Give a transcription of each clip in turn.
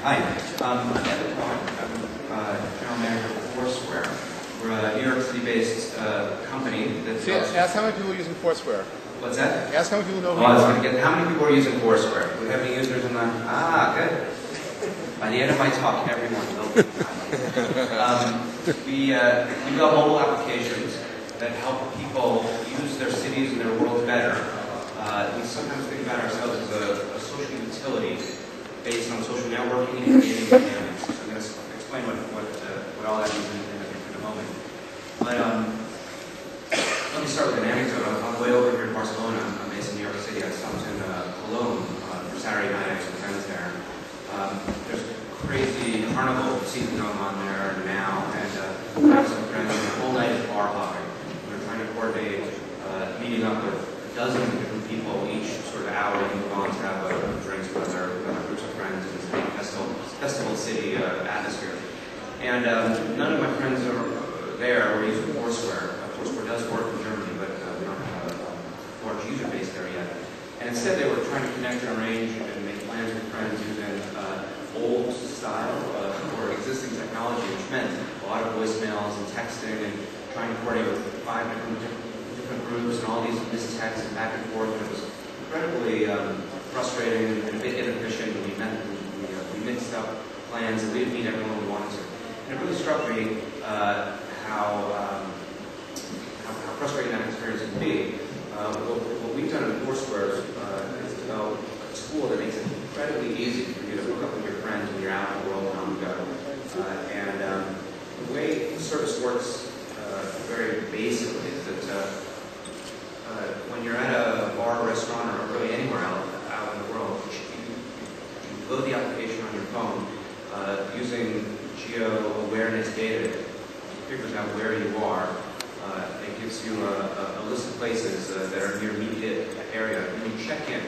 Hi, I'm Evan Cohen. I'm General Manager of FourSquare. We're a New York City-based company that ask how many people are using FourSquare. What's that? Ask how many people know who I was you going to get how many people are using FourSquare? Do we have any users in that? Ah, good. By the end of my talk, everyone will be. We build mobile applications that help people use their cities and their worlds better. We sometimes think about ourselves as a social utility based on social networking and creating dynamics. So I'm going to explain what all that means in a moment. But let me start with an anecdote. On the way over here to Barcelona, I'm based in New York City. I stopped in Cologne for Saturday night. I have some friends there. There's crazy carnival season going on there now, and I have some friends the whole night at bar hopping. We're trying to coordinate meeting up with a dozen different people each sort of hour and move on to have drinks with other groups of friends in this big festival city atmosphere. And none of my friends are there. We're using FourSquare. FourSquare does work in Germany, but we don't have a large user base there yet. And instead, they were trying to connect and arrange and make plans with friends using old style or existing technology, which meant a lot of voicemails and texting and trying to coordinate with 5 different groups and all these mistexts and back and forth. And it was incredibly frustrating and a bit inefficient. We mixed up plans and we didn't meet everyone we wanted to. And it really struck me how frustrating that experience can be. What we've done in FourSquare is develop a tool that makes it incredibly easy for you to hook up with your friends when you're out in the world on the go. The way the service works very basically is that when you're at a bar or restaurant or really anywhere out in the world, you load the application on your phone using geo-awareness data. It figures out where you are. It gives you a list of places that are in your immediate area. When you check in,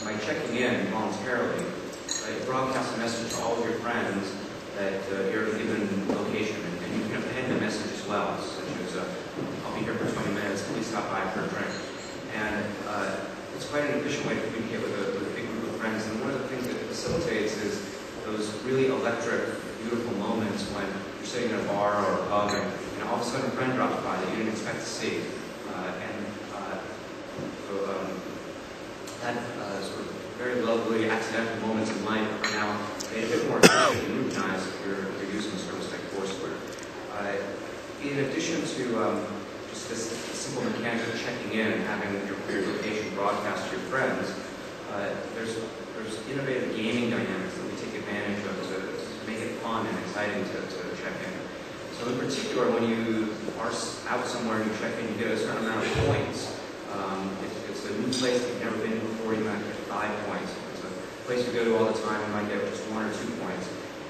by checking in voluntarily, it broadcasts a message to all of your friends that you're in a given location, and you can append a message as well, such as, I'll be here for 20 minutes, please stop by for a drink. And it's quite an efficient way to communicate with a big group of friends, and one of the things that it facilitates is those really electric, beautiful moments when you're sitting in a bar or a pub, and all of a sudden a friend drops by that you didn't expect to see. That sort of very lovely accidental moments in life are now made a bit more efficient and routinized if you're using a service like FourSquare. In addition to just this simple mechanic of checking in and having your location broadcast to your friends, there's innovative gaming dynamics that we take advantage of to make it fun and exciting to check in. So in particular, when you are out somewhere and you check in, you get a certain amount of points. If it's a new place that you've never been to before, you might get 5 points. If it's a place you go to all the time, you might get just 1 or 2 points.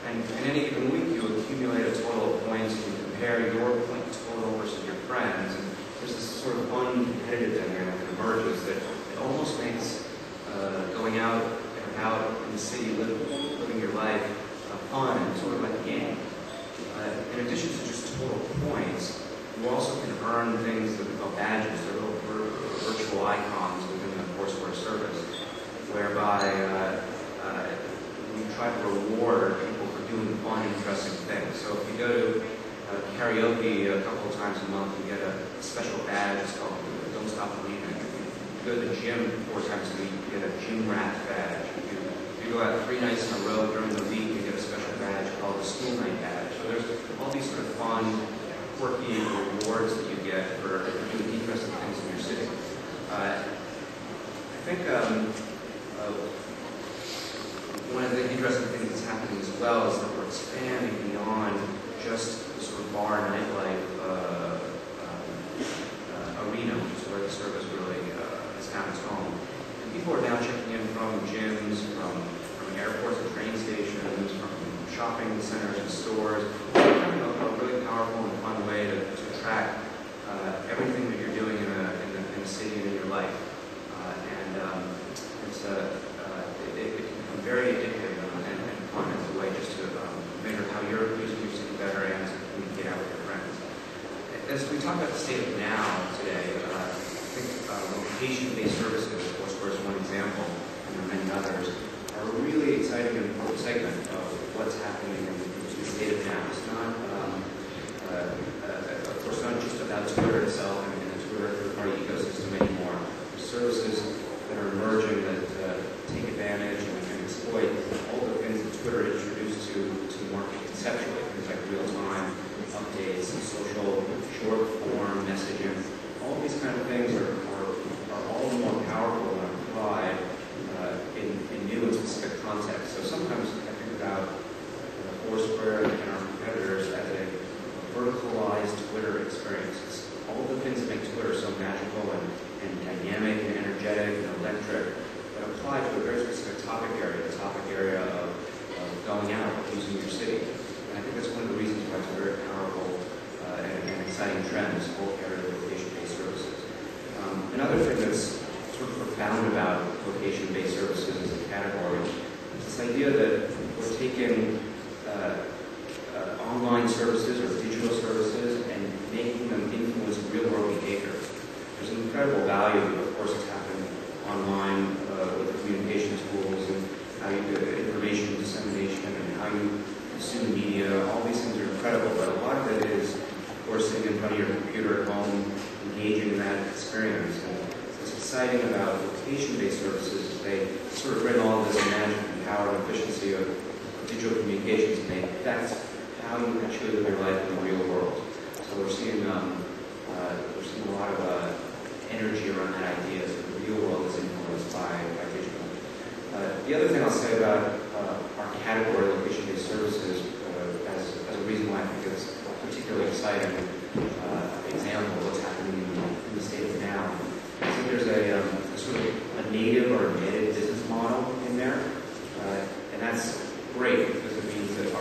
And in any given week, you accumulate a total of points, and you compare your point total versus your friends. And there's this sort of fun, competitive dynamic that emerges that it almost makes going out and about in the city, living your life, fun and sort of like a game. In addition to just total points, you also can earn things that we call badges. They're little virtual icons within the FourSquare service, whereby we try to reward people for doing fun, interesting things. So if you go to karaoke a couple of times a month, you get a special badge. It's called Don't Stop Believing. If you go to the gym 4 times a week, you get a gym rat badge. If you go out 3 nights in a row during the week, you get a special badge called the school night badge. So there's all these sort of fun, quirky rewards that you get for doing interesting things in your city. I think one of the interesting things that's happening as well is that we're expanding beyond just the sort of bar nightlife arena, which is where the service really has found its home. And people are now checking in from gyms, from airports and train stations, from shopping centers and stores. It's kind of a really powerful and fun way to track everything that you're doing in a city and in your life. It can become very addictive and fun as a way just to measure how you're using your city better and to communicate out with your friends. As we talk about the state of now today, I think location-based services, FourSquare is one example, and there are many others, are a really exciting and important segment of what's conceptually, things like real-time updates, social short-form messaging. All these kind of things are all the more powerful when applied in new and specific contexts. So sometimes I think about FourSquare and our competitors as a verticalized Twitter experience. It's all the things that make Twitter so magical and dynamic and energetic and electric that apply to a very specific topic area of going out, using your city. And I think that's one of the reasons why it's a very powerful and exciting trend, this whole area of location-based services. Another thing that's sort of profound about location-based services as a category is this idea that we're taking online services or digital services and making them influence real-world behavior. There's an incredible value, of course, it's happened online with the communication tools and how you do information dissemination and how you consume media. All these things are incredible, but a lot of it is, of course, sitting in front of your computer at home, engaging in that experience. And what's exciting about location-based services is they sort of bring all this magic and power and efficiency of digital communications and they affect how you actually live your life in the real world. So we're seeing a lot of energy around that idea that the real world is influenced by digital. The other thing I'll say about our category, location-based services, as a reason why I think it's particularly exciting example of what's happening in the state of now, is that there's a sort of a native or embedded business model in there, and that's great because it means that the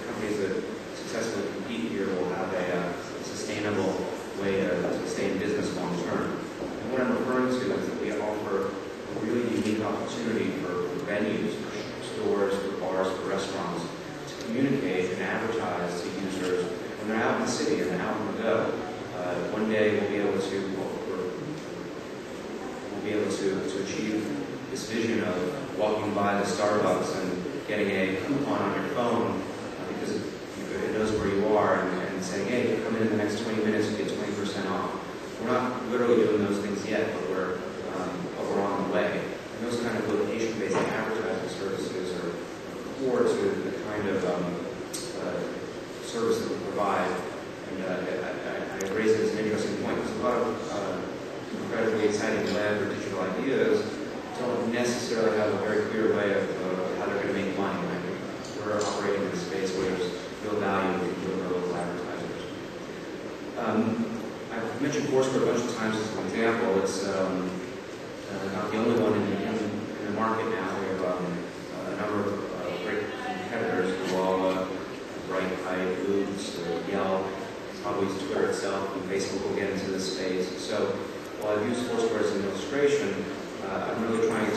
companies that successfully compete here will have a sustainable way to sustain business long term. And what I'm referring to is that we offer a really unique opportunity for venues, for stores, for bars, for restaurants to communicate and advertise to users when they're out in the city and out on the go. One day we'll be able to achieve this vision of walking by the Starbucks and getting a coupon on your phone because it knows where you are and saying, hey, if you come in the next 20 minutes, you get 20% off. We're not literally doing those things yet, but we're on the way. And those kind of location-based advertising services are core to the kind of service that we provide. And I raised it as an interesting point because a lot of incredibly exciting web or digital ideas don't necessarily have a very clear way of how they're going to make money. Right? We're operating in a space where there's real value we can deliver local advertisers. I've mentioned FourSquare a bunch of times as an example. It's not the only one in the market now. We have a number of great competitors who all Bright, Kite, Oops, Yelp, probably Twitter itself, and Facebook will get into this space. So while I've used FourSquare as an illustration, I'm really trying to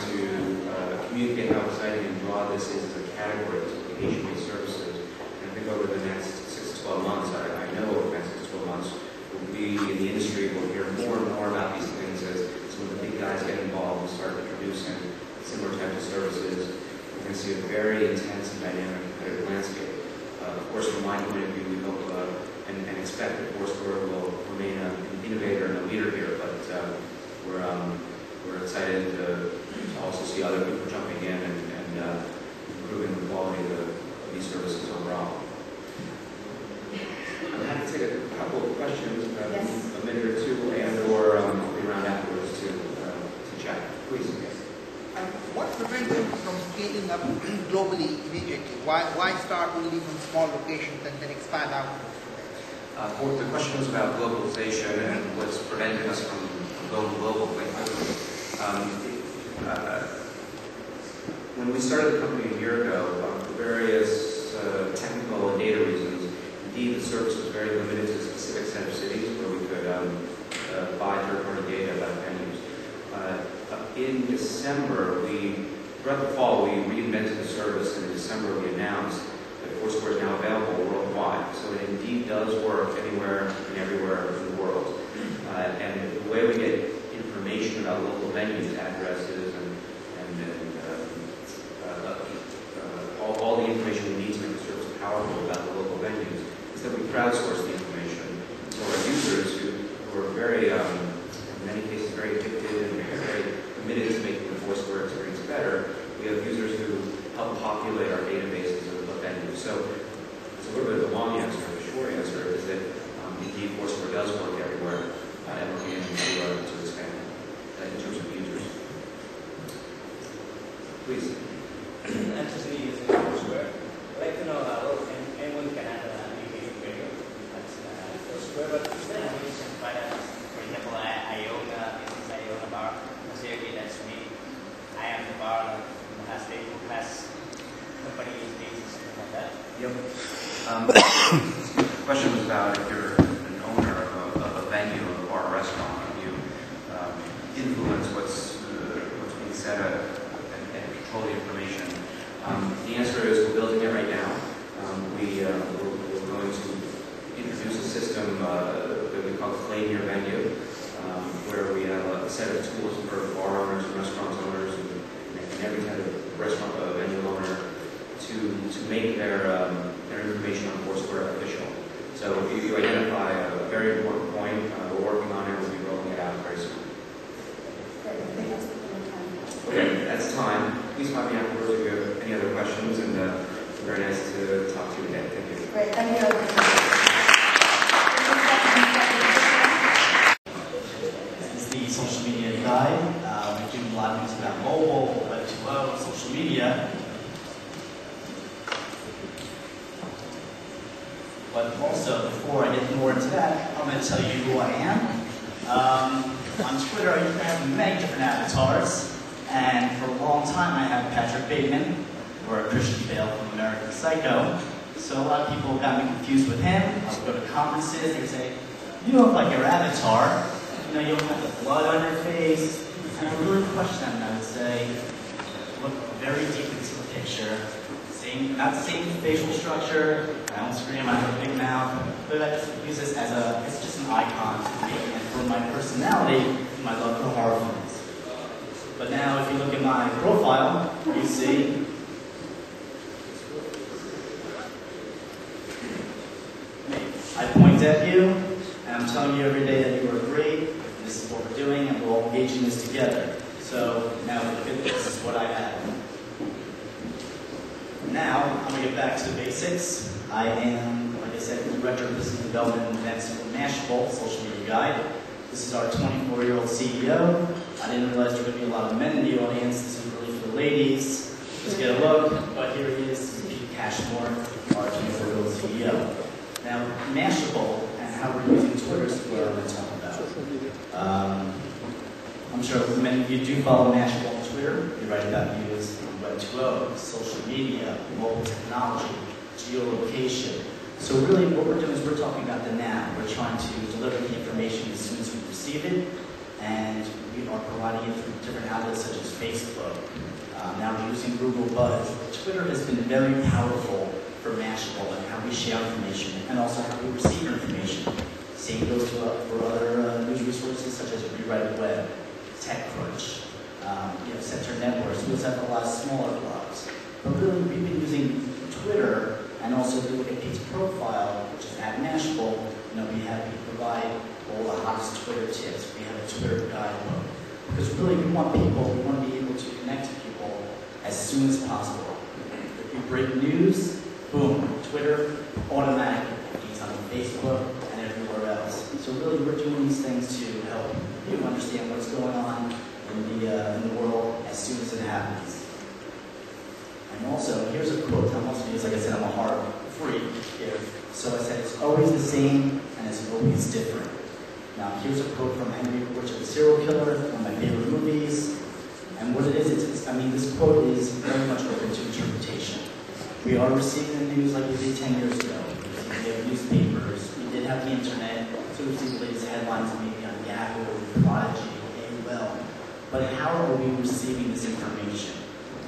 communicate how exciting and broad this is as a category of location-based services. And I think over the next 6 to 12 months, I know over the next 6 to 12 months, we'll be in the industry, we'll hear more and more about these things as some of the big guys get involved and start introducing similar types of services. We're going to see a very intense and dynamic competitive landscape. Of course, from my point of view, we hope and expect that FourSquare will remain an innovator and a leader here, but we're excited to also see other people jumping in and improving the quality of these services overall. I'm happy to take a couple of questions, a minute or two, and/or I'll be around afterwards to chat. Please. What prevents you from scaling up globally immediately? Why start only from small locations and then expand out? The question was about globalization and what's preventing us from going global quite quickly. When we started the company a year ago, for various technical and data reasons, indeed the service was very limited to a specific set of cities where we could buy third-party data about venues. In December, throughout the fall, we reinvented the service, and in December we announced that FourSquare is now available worldwide. So it indeed does work anywhere and everywhere in the world. And the way we get information about local venues, addresses, and all the information we need to make the service powerful about the local venues is that we crowdsource the information. So our users who are very, in many cases, very addicted and very committed to making the FourSquare experience better, we have users who help populate our databases of venues. So it's a Yep. The question was about if you're an owner of a venue, or a restaurant, you influence what's being said and control the information. The answer is we're building it right now. We're going to introduce a system that we call Claim Your Venue, where we have a set of tools for bar owners and restaurant owners and every type of restaurant venue owner to make their information on FourSquare official. So you identify a very important point. We're working on it. We'll be rolling it out very soon. Okay, that's time. Please find me afterwards if you have any other questions, and very nice to talk to you again. Thank you. Great, thank you. This is the social media guide. We do a lot of things about mobile, Web 2.0, social media. But also, before I get more into that, I'm going to tell you who I am. On Twitter, I have many different avatars. And for a long time, I had Patrick Bateman, or Christian Bale from American Psycho. So a lot of people got me confused with him. I would go to conferences, they would say, "You look like your avatar. You know, you don't have the blood on your face." And I would really question them, and I would say, look very deep into the picture. Not the same facial structure. I don't scream, I have a big mouth. But I just use this as it's just an icon to me. And for my personality, my love for horror films. But now, if you look at my profile, you see I point at you, and I'm telling you every day that you are great, and this is what we're doing, and we're all engaging this together. So now look at this is what I have. Now, I'm going to get back to the basics. I am, like I said, the Director of Business Development and Events for Mashable, Social Media Guide. This is our 24-year-old CEO. I didn't realize there were going to be a lot of men in the audience. This is really for the ladies. Let's get a look. But here he is. This is Pete Cashmore, our 24-year-old CEO. Now, Mashable and how we're using Twitter is what I'm going to talk about. I'm sure many of you do follow Mashable on Twitter. You write about news on Web 2.0, social media, mobile technology, geolocation. So really what we're doing is we're talking about the now. We're trying to deliver the information as soon as we receive it, and we are providing it through different outlets such as Facebook. Now we're using Google Buzz. Twitter has been very powerful for Mashable and how we share information and also how we receive information. Same goes for other news resources such as Rewrite Web, TechCrunch, Center Networks. We also have a lot of smaller blogs. But really, we've been using Twitter, and also if you look at Pete's profile, which is at Mashable, we provide all the hottest Twitter tips. We have a Twitter guidebook. Because really, we want to be able to connect to people as soon as possible. If we break news, boom, Twitter automatically. It's on Facebook and everywhere else. So really, we're doing these things to help you understand what's going on in the world as soon as it happens. And also, here's a quote. Like I said, I'm a horror freak here. So I said, it's always the same and it's always different. Now, here's a quote from Henry Portrait, the serial killer, one of my favorite movies. And what it is, this quote is very much open to interpretation. We are receiving the news like we did 10 years ago. We have newspapers, we did have the internet, so we see the latest headlines maybe on Yahoo, Prodigy, AOL. But how are we receiving this information?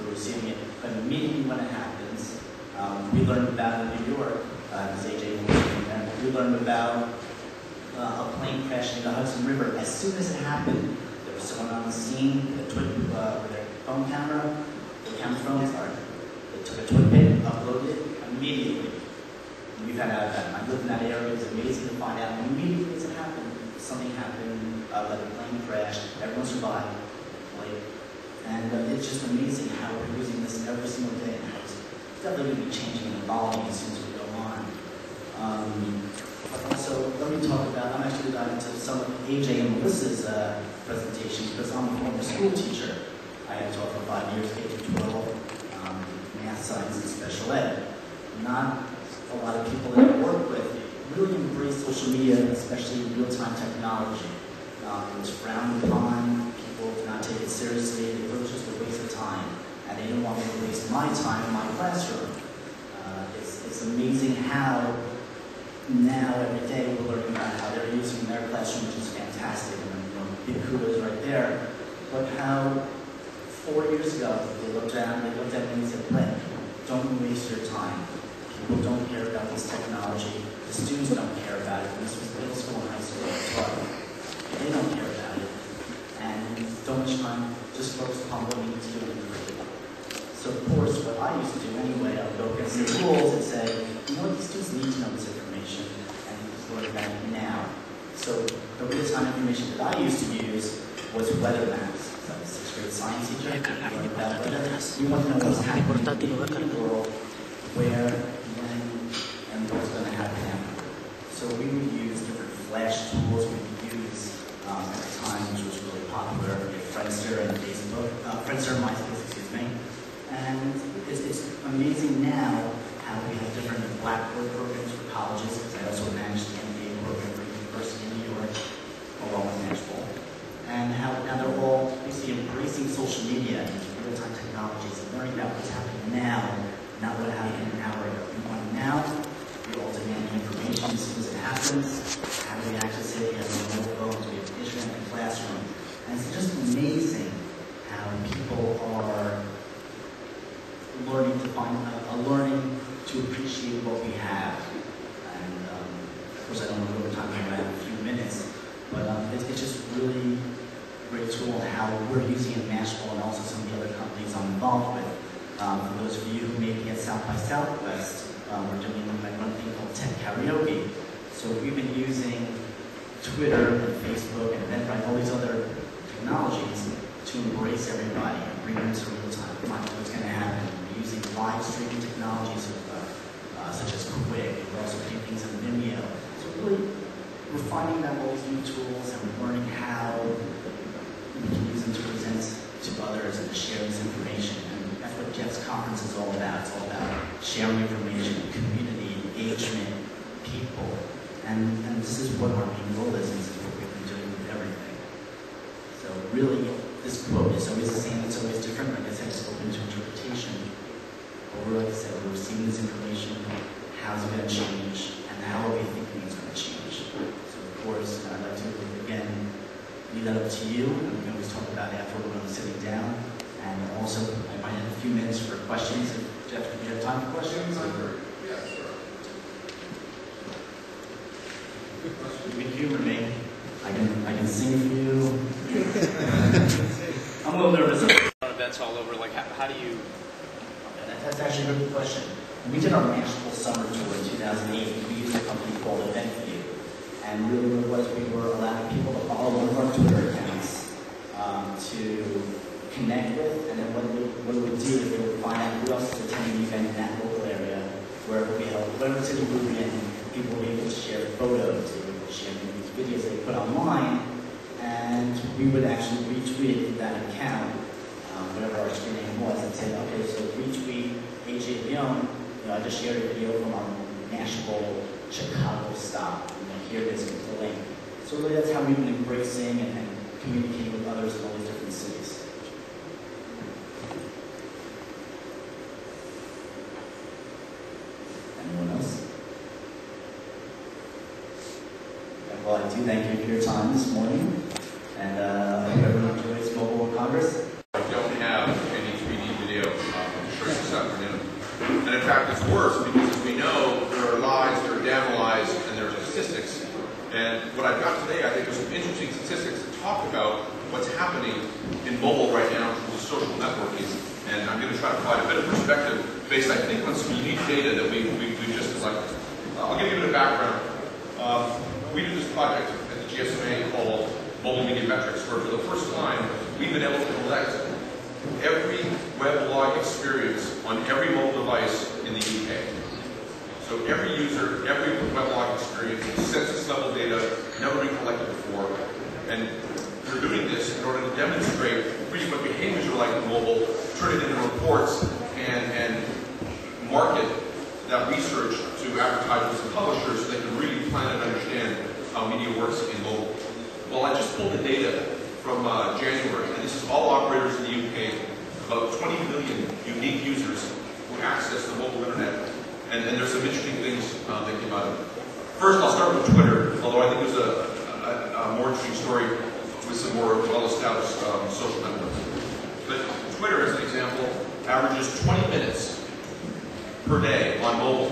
We're receiving it immediately when it happens. We learned about in New York, this AJ we learned about a plane crashing in the Hudson River. As soon as it happened, there was someone on the scene with their phone camera, they took a twin pin, uploaded it immediately. And we've had I lived in that area. It was amazing to find out immediately as it happened. Something happened, like a plane crashed, everyone survived. And it's just amazing how we're using this every single day, and how it's definitely going to be changing and evolving as soon as we go on. Also, let me talk about, I'm actually diving into some of AJ and Melissa's presentation because I'm a former school teacher. I had taught for 5 years, K-12, math, science, and special ed. Not a lot of people that I work with really embrace social media, especially real-time technology. It's frowned upon. People do not take it seriously. They feel it's just a waste of time. And they don't want me to waste my time in my classroom. It's amazing how now every day we're learning about how they're using their classroom, which is fantastic, and big kudos right there. But how 4 years ago they looked at me and said, "Brett, don't waste your time. People don't care about this technology. The students don't care about it." And this was middle school and high school. They don't care about it. And don't waste time. Just focus upon what you need to do and improve it. So of course, what I used to do anyway, I would go against the rules and say, you know what, these students need to know this information, and just learn about it now. So the real-time information that I used to use was weather maps. So I was a sixth grade science teacher. We learned about weather. We want to know what's happening in the world, where, when, and what's going to happen after. So we would use different flash tools. We would use at the time, which was really popular, Friendster and Facebook, Friendster and MySpace, excuse me. And it's amazing now how we have different Blackboard programs for colleges, because I also manage the MBA program for the University of New York, along with Nashville. And how now they're all basically embracing social media and real-time technologies and learning about what's happening now, not what happened an hour ago. We want now, we're all demanding information as soon as it happens. How do we access it? We have mobile phones, we have internet in the classroom. And it's just amazing how people are learning to learning to appreciate what we have. And of course, I don't know what we're talking about in a few minutes, but it's just really great tool how we're using it in Nashville and also some of the other companies I'm involved with. For those of you who may be at South by Southwest, we're doing one thing called Tech Karaoke. So we've been using Twitter and Facebook and Eventbrite, all these other technologies to embrace everybody and bring them to real time. Find out what's going to happen. We're using live streaming technologies such as Quick. We're also doing things in Vimeo. So really, we're finding out all these new tools and we're learning how we can use them to present to others and to share this information. And that's what Jeff's conference is all about. It's all about sharing information, community, engagement, people. And this is what our main goal is, and this is what we've been doing with everything. So really, this quote is always the same, it's always different. Like I said, it's open to interpretation. But we're, like I said, we're receiving this information, how's it going to change, and how are we thinking it's going to change. So of course, I'd like to, again, leave that up to you, and we can always talk about it after we're sitting down. And also, I might have a few minutes for questions. Jeff, do you have time for questions? Yeah, sure. You can humor me. I can sing for you. I'm a little nervous. Events all over. Like, how do you? That's actually a good question. When we did our Nashville summer tour in 2008, we used a company called EventView. And really what it was, we were allowing people to follow one of our Twitter accounts to connect with, and then what it would do is it would find out who else is attending the event in that local area, where it would be held, whatever city we were in, people would be able to share photos, they would share these videos they put online, and we would actually retweet that account, whatever our screen name was, and say, okay, so retweet AJ Leon, I just shared a video from our Nashville, Chicago stop, here it is with the link. So really that's how we've been embracing and communicating with others in all these different cities. Anyone else? Well, I do thank you for your time this morning, and I hope everyone enjoys Mobile World Congress. I don't have any 3D video for this afternoon. And in fact, it's worse because as we know, there are lies, there are damn lies, and there are statistics. And what I've got today, I think, are some interesting statistics to talk about what's happening in mobile right now with social networking. And I'm going to try to provide a bit of perspective based, I think, on some unique data that we've just collected. I'll give you a bit of background. We did this project at the GSMA called Mobile Media Metrics, where for the first time, we've been able to collect every weblog experience on every mobile device in the UK. So every user, every weblog experience, census level data, never been collected before. And we're doing this in order to demonstrate really what behaviors are like in mobile, turn it into reports, and market that research to advertisers and publishers so they can really plan and understand how media works in mobile. Well, I just pulled the data from January, and this is all operators in the UK, about 20 million unique users who access the mobile internet And there's some interesting things that came out of it. First, I'll start with Twitter, although I think there's a more interesting story with some more well-established social networks. But Twitter, as an example, averages 20 minutes per day on mobile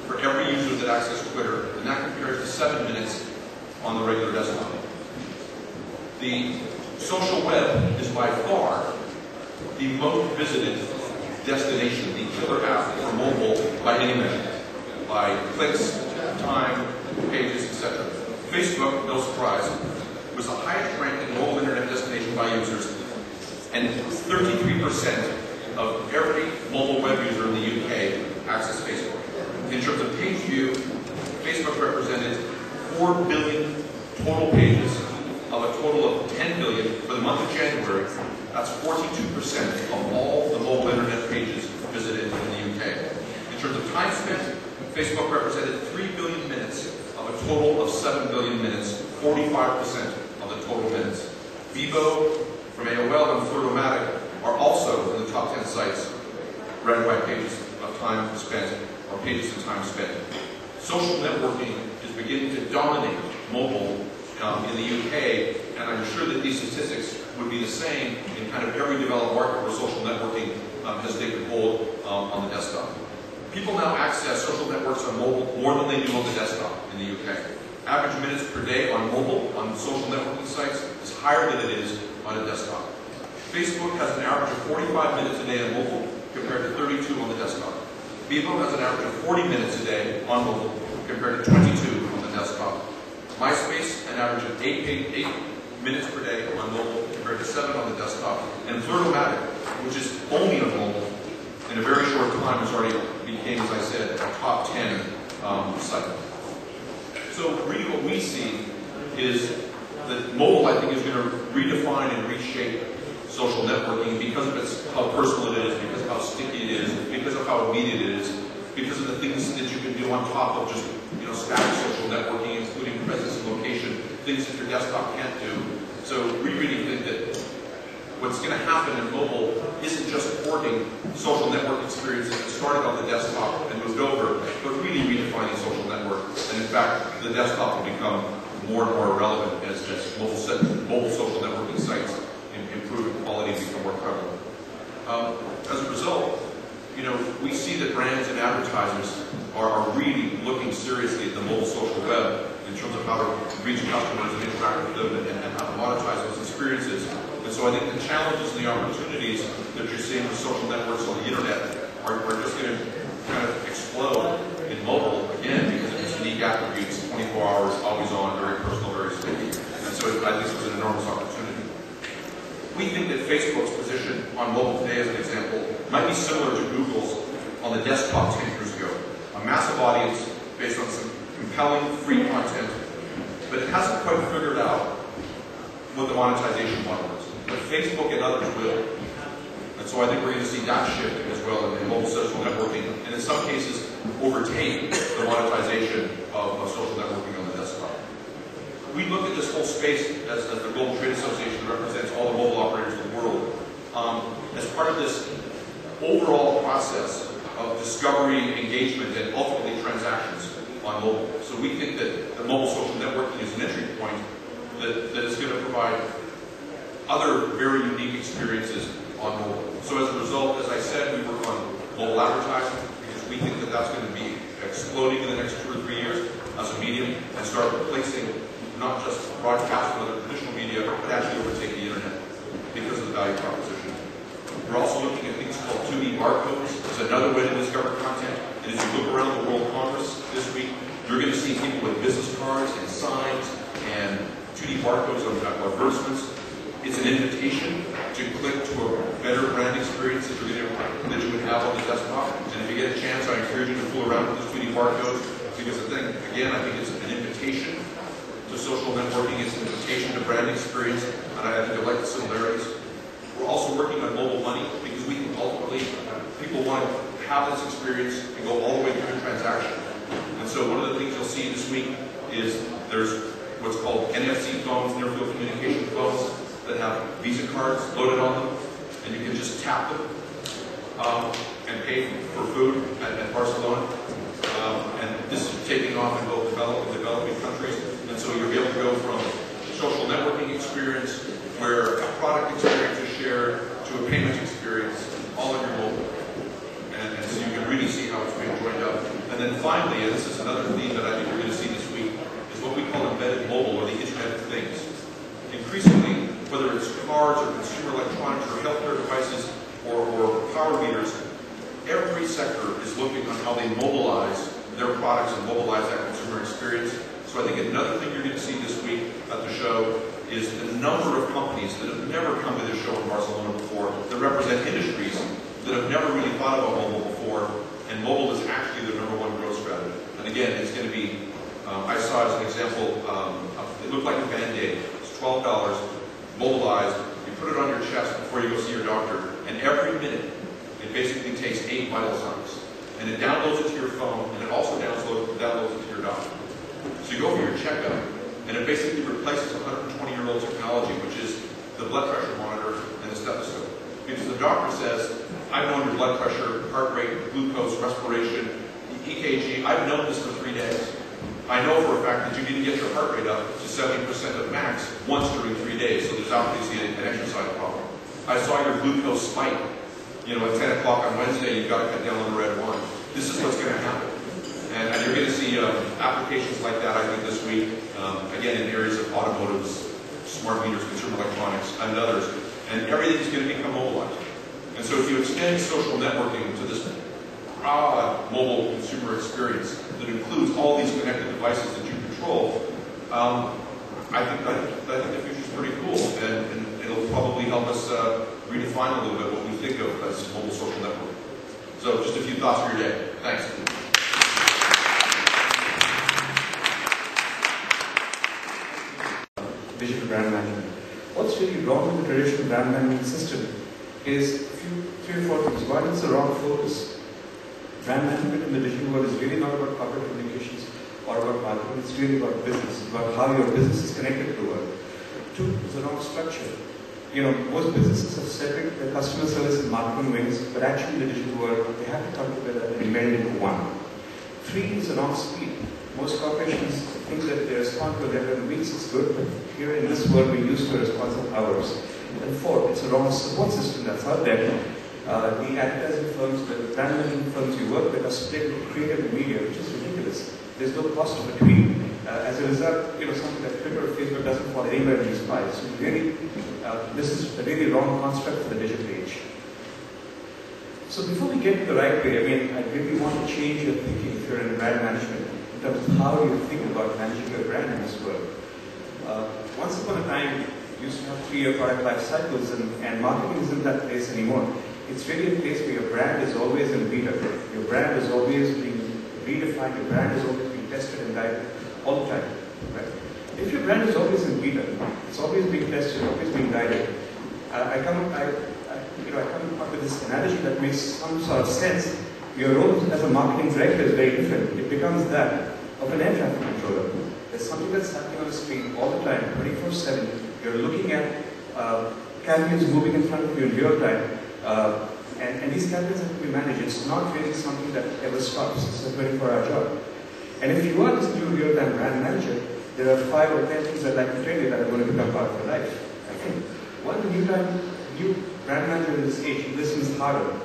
for every user that accesses Twitter, and that compares to 7 minutes on the regular desktop. The social web is by far the most visited destination, the killer app for mobile by any measure, by clicks, time, pages, etc. Facebook, no surprise, was the highest ranking mobile internet destination by users, and 33% of every mobile web user in the UK access Facebook. In terms of page view, Facebook represented 4 billion total pages of a total of 10 billion for the month of January. That's 42% of all the mobile internet pages visited in the UK. In terms of time spent, Facebook represented 3 billion minutes of a total of 7 billion minutes, 45% of the total minutes. Vivo from AOL and Flirtomatic are also in the top 10 sites ranked by pages of time spent or pages of time spent. Social networking is beginning to dominate mobile in the UK, and I'm sure that these statistics would be the same in kind of every developed market where social networking has taken hold on the desktop. People now access social networks on mobile more than they do on the desktop in the UK. Average minutes per day on mobile, on social networking sites, is higher than it is on a desktop. Facebook has an average of 45 minutes a day on mobile compared to 32 on the desktop. Vivo has an average of 40 minutes a day on mobile compared to 22 on the desktop. MySpace, an average of 8 minutes per day on mobile compared to 7 on the desktop. And Flirtomatic, which is only on mobile, in a very short time has already became, as I said, a top 10 site. So really what we see is that mobile, I think, is going to redefine and reshape social networking because of how personal it is, because of how sticky it is, because of how immediate it is, because of the things that you can do on top of just static social networking, including presence and location, things that your desktop can't do. So we really think that what's going to happen in mobile isn't just porting social network experiences that started on the desktop and moved over, but really redefining social network. And in fact, the desktop will become more and more relevant as mobile social networking sites improve in quality and become more prevalent. As a result, we see that brands and advertisers are really looking seriously at the mobile social web in terms of how to reach customers and interact with them and how to monetize those experiences. And so I think the challenges and the opportunities that you're seeing with social networks on the internet are just going to kind of explode in mobile, again, because of its unique attributes, 24 hours, always on, very personal, very sticky. And so I think it's an enormous opportunity. We think that Facebook's position on mobile today, as an example, might be similar to Google's on the desktop 10 years ago. A massive audience based on some compelling free content, but it hasn't quite figured out what the monetization model is. But Facebook and others will. And so I think we're going to see that shift as well in mobile social networking, and in some cases overtake the monetization of social networking on the desktop. We look at this whole space as the Global Trade Association that represents all the mobile operators in the world as part of this overall process of discovery, engagement, and ultimately transactions on mobile. So we think that the mobile social networking is an entry point that is going to provide other very unique experiences on mobile. So as a result, as I said, we work on mobile advertising because we think that that's going to be exploding in the next 2 or 3 years as a medium and start replacing not just broadcast and other traditional media, but actually overtake the internet because of the value proposition. We're also looking at things called 2D barcodes. It's another way to discover content. And as you look around the World Congress this week, you're going to see people with business cards and signs and 2D barcodes on advertisements. It's an invitation to click to a better brand experience that you would have on the desktop. And if you get a chance, I encourage you to fool around with this 2D barcode because the thing, again, I think it's an invitation to social networking. It's an invitation to brand experience, and I think I like the similarities. We're also working on mobile money because we think ultimately people want to have this experience and go all the way through the transaction. And so one of the things you'll see this week is there's what's called NFC phones, near-field communication phones, that have Visa cards loaded on them, and you can just tap them. and pay for food at Barcelona. And this is taking off in both developed and developing countries. And so you'll be able to go from social networking experience where a product experience is shared to a payment experience all on your mobile. And so you can really see how it's being joined up. And then finally, and this is another theme that I think you're going to see this week, is what we call embedded mobile or the Internet of Things. Increasingly, whether it's cars or consumer electronics or healthcare devices or power meters, every sector is looking on how they mobilize their products and mobilize that consumer experience. So I think another thing you're going to see this week at the show is the number of companies that have never come to this show in Barcelona before, that represent industries that have never really thought about mobile before, and mobile is actually the #1 growth strategy. And again, it's going to be, I saw as an example, it looked like a Band-Aid. It's $12, mobilized, you put it on your chest before you go see your doctor, and every minute it basically takes 8 vital signs. And it downloads it to your phone, and it also downloads it to your doctor. So you go for your checkup, and it basically replaces 120-year-old technology, which is the blood pressure monitor and the stethoscope. Because the doctor says, I've known your blood pressure, heart rate, glucose, respiration, EKG, I've known this for 3 days. I know for a fact that you didn't get your heart rate up to 70% of max once during 3 days, so there's obviously an exercise problem. I saw your glucose spike. You know, at 10 o'clock on Wednesday, you've got to cut down on the red wine. This is what's going to happen. And you're going to see applications like that, I think, this week, again, in areas of automotives, smart meters, consumer electronics, and others. And everything is going to become mobilized. And so if you extend social networking to this broad mobile consumer experience that includes all these connected devices that you control, I think the future's pretty cool. And it'll probably help us redefine a little bit what we think of as mobile social network. So just a few thoughts for your day. Thanks. Digital brand management. What's really wrong with the traditional brand management system is three or four things. One is the wrong focus. Brand management in the digital world is really not about corporate communications or about marketing. It's really about business, about how your business is connected to the world. Two is the wrong structure. You know, most businesses have separate their customer service and marketing wings, but actually in the digital world, they have to come together and meld into one. Three is the wrong speed. Most corporations think that they respond to them in weeks, it's good, but here in this world, we're used to a response in hours. And four, it's a wrong support system that's out there. The advertising firms, the brand management firms you work with are split into creative and media, which is ridiculous. There's no cost between. As a result, you know, something like Twitter or Facebook doesn't fall anywhere in these pies. So really, this is a really wrong construct for the digital age. So before we get to the right way, I mean, I really want to change your thinking if you're in brand management, in terms of how you think about managing your brand in this world. Once upon a time, you used to have 3-year product life cycles, and marketing isn't that place anymore. It's really a place where your brand is always in beta. Your brand is always being redefined, your brand is always being tested and guided all the time. Right? If your brand is always in beta, it's always being tested, always being guided. I come up with this analogy that makes some sort of sense. Your role as a marketing director is very different. It becomes that of an air traffic controller. There's something that's happening on the screen all the time, 24/7. You're looking at campaigns moving in front of you in real time. And these campaigns have to be managed. It's not really something that ever stops. It's a 24-hour job. And if you are this new real-time brand manager, there are 5 or 10 things I'd like to tell you that are going to become part of your life. I think one, the new brand manager in this age listens harder.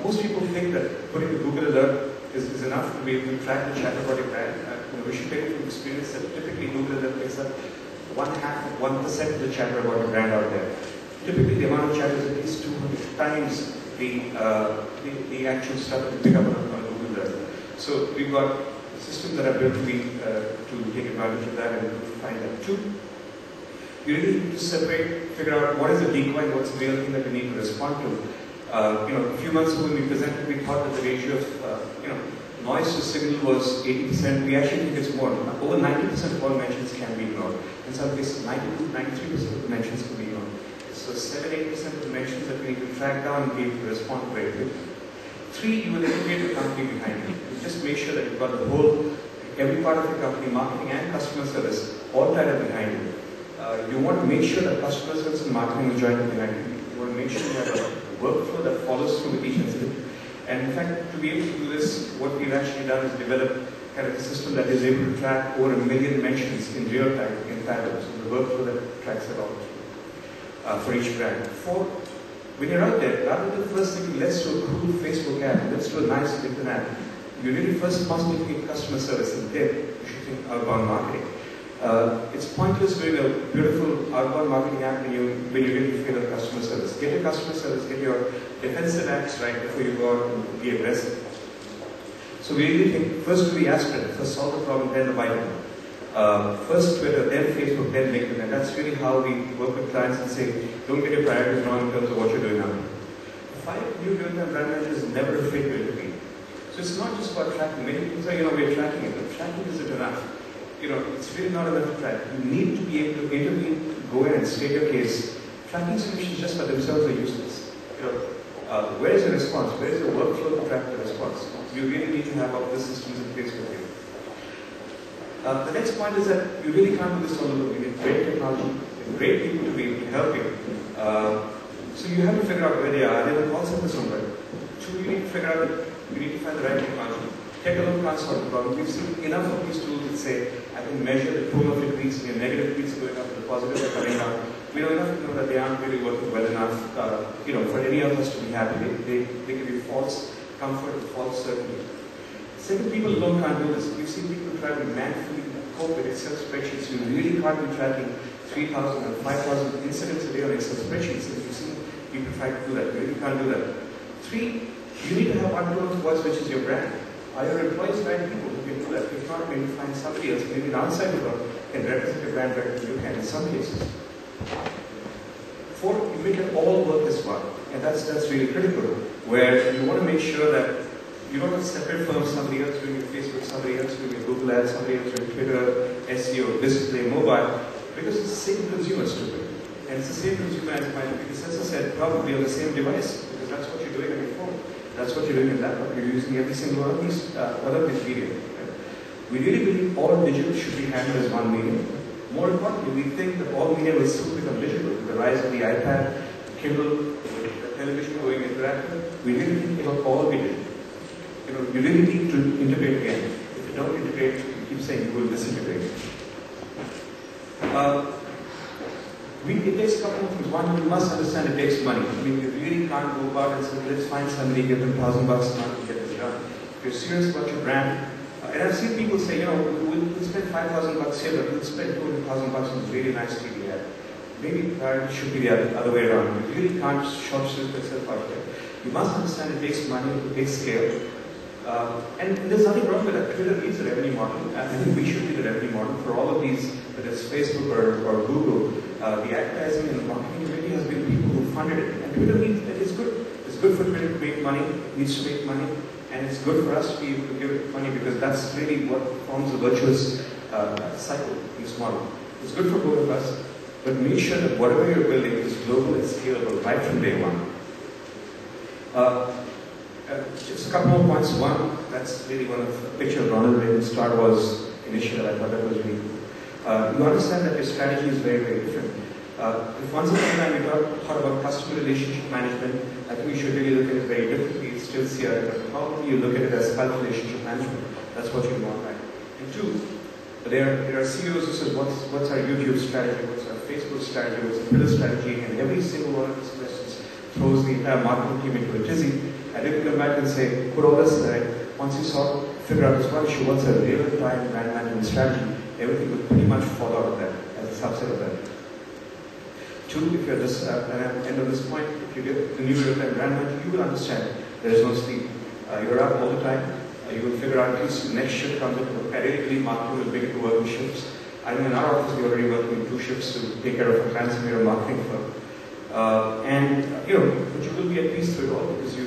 Most people think that putting the Google alert is enough to be able to track the chatter about your brand. We should tell you from experience that typically Google alert picks up 1% of the chatter about your brand out there. Typically, the amount of chatter is at least 200 times the actual stuff that you pick up on Google alert. So we've got systems that are built to take advantage of that and find that. Two, you really need to separate, figure out what is the decoy, what's the real thing that you need to respond to. A few months ago when we presented, we thought that the ratio of noise to signal was 80%. We actually think it's more. Over 90% of all mentions can be ignored. In some cases, 92 to 93% of the mentions can be ignored. So 7-8% of the mentions that we need to track down and be able to respond to very quickly. 3, you will educate the company behind it. You just make sure that you've got every part of the company, marketing and customer service, all tied up behind you. You want to make sure that customer service and marketing is joined behind you. You want to make sure you have a workflow that follows through with each incident. And in fact, to be able to do this, what we've actually done is develop kind of a system that is able to track over 1 million mentions in real time in parallel. So the workflow that tracks it all for each brand. When you're out there, rather than first thinking, let's do a cool Facebook ad, let's do a nice LinkedIn ad, you really first must look at customer service, and then you should think outbound marketing. It's pointless doing a beautiful outbound marketing app when you really fail at customer service. Get your customer service, get your defensive acts right before you go out and be aggressive. So we really think first do the aspirin, first solve the problem, then the vitamin. First Twitter, then Facebook, then LinkedIn, and that's really how we work with clients and say, don't get your priorities wrong in terms of what you're doing now. The 5 new real-time brand managers is never afraid to intervene. So it's not just about tracking. Many people say, we're tracking it, but tracking isn't enough. It's really not enough to track. You need to be able to intervene, go in and state your case. Tracking solutions just by themselves are useless. Where is the response? Where is the workflow to track the response? You really need to have all the systems in place with you. The next point is that you really can't do this all alone. You need great technology, great people to be able to help you. So you have to figure out where they are. They will call center somewhere. 2, you need to figure out that you need to find the right technology. Take a look at solve the problem. We've seen enough of these tools that say, I can measure the tone of your tweets, and your negative tweets are going up, the positive are coming down. We know enough to know that they aren't really working well enough, for any of us to be happy. They give you false comfort and false certainty. Second, people alone can't do this. We've seen people try to manfully cope with Excel spreadsheets. You really can't be tracking 3,000 and 5,000 incidents a day on Excel spreadsheets. And you've seen people try to do that. You really can't do that. 3, you need to have one tone of voice, which is your brand. Are your employees the right people who can do that? If not, maybe find somebody else, maybe an outside world can represent your brand better than you can in some cases. 4, you make it all work as one. And that's really critical, where you want to make sure that you don't have separate firms, somebody else doing your Facebook, somebody else doing your Google Ads, somebody else doing Twitter, SEO, display, mobile, because it's the same consumer, stupid. And it's the same consumer as my predecessor said, probably on the same device, because that's what you're doing on your phone. That's what you're doing in laptop. You're using every single one of these other media. Right? We really believe all digital should be handled as one medium. More importantly, we think that all media will soon become digital. With the rise of the iPad, Kindle, the television going interactive, we really think it will all be digital. You really need to integrate again. If you don't integrate, you keep saying you will disintegrate. It takes a couple of things. One, you must understand it takes money. You really can't go about and say, let's find somebody, give them $1,000 a month to get this done. If you're serious about your brand, and I've seen people say, we'll spend $5,000 here, but we'll spend $200,000 on a really nice TV ad. Maybe it should be the other way around. You really can't short shoot yourself out there. You must understand it takes money, it takes scale. And there's nothing wrong with that. Twitter needs a revenue model, and I think we should be the revenue model for all of these, whether it's Facebook or Google. The advertising and the marketing community has been people who funded it. And Twitter means that it's good. It's good for Twitter to make money, it needs to make money, and it's good for us to be able to give it money because that's really what forms a virtuous cycle in this model. It's good for both of us, but make sure that whatever you're building is global and scalable right from day one. Just a couple more points. One, that's really one of the picture of Ronald Reagan's Star Wars initiative. I thought that was really cool. You understand that your strategy is very, very different. If once upon a time we thought about customer relationship management, I think we should really look at it very differently. It's still CRM, but how do you look at it as customer relationship management? That's what you want, right? And 2, there are CEOs who say, what's our YouTube strategy, what's our Facebook strategy, what's our Twitter strategy, and every single one of these questions throws the entire marketing team into a tizzy. I didn't come back and say, put all this aside. Once you figure out this one issue, what's a real-time brand management strategy, everything will pretty much fall out of that as a subset of that. 2, if you're just at the end of this point, if you get the new real-time brand manager, you will understand there is no sleep. You're up all the time. You will figure out at least the next shift comes in. I really believe marketing will begin to work in shifts. I know in our office we're already working in 2 shifts to take care of our clients, and we're a marketing firm. But you will be at peace through it all because you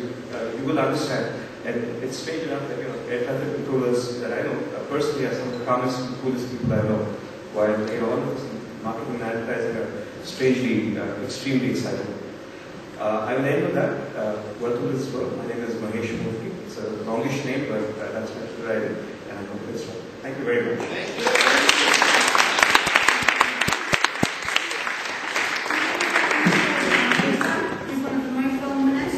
will understand. And it's strange enough that air traffic controllers that I know personally are some of the calmest and coolest people I know. While all of us in marketing and advertising are strangely, extremely excited. I will end with that. Welcome to this world. My name is Mahesh Murthy. It's a longish name, but that's my Twitter ID, and I'm from this one. Thank you very much. Thank you. Is one of the microphone minutes?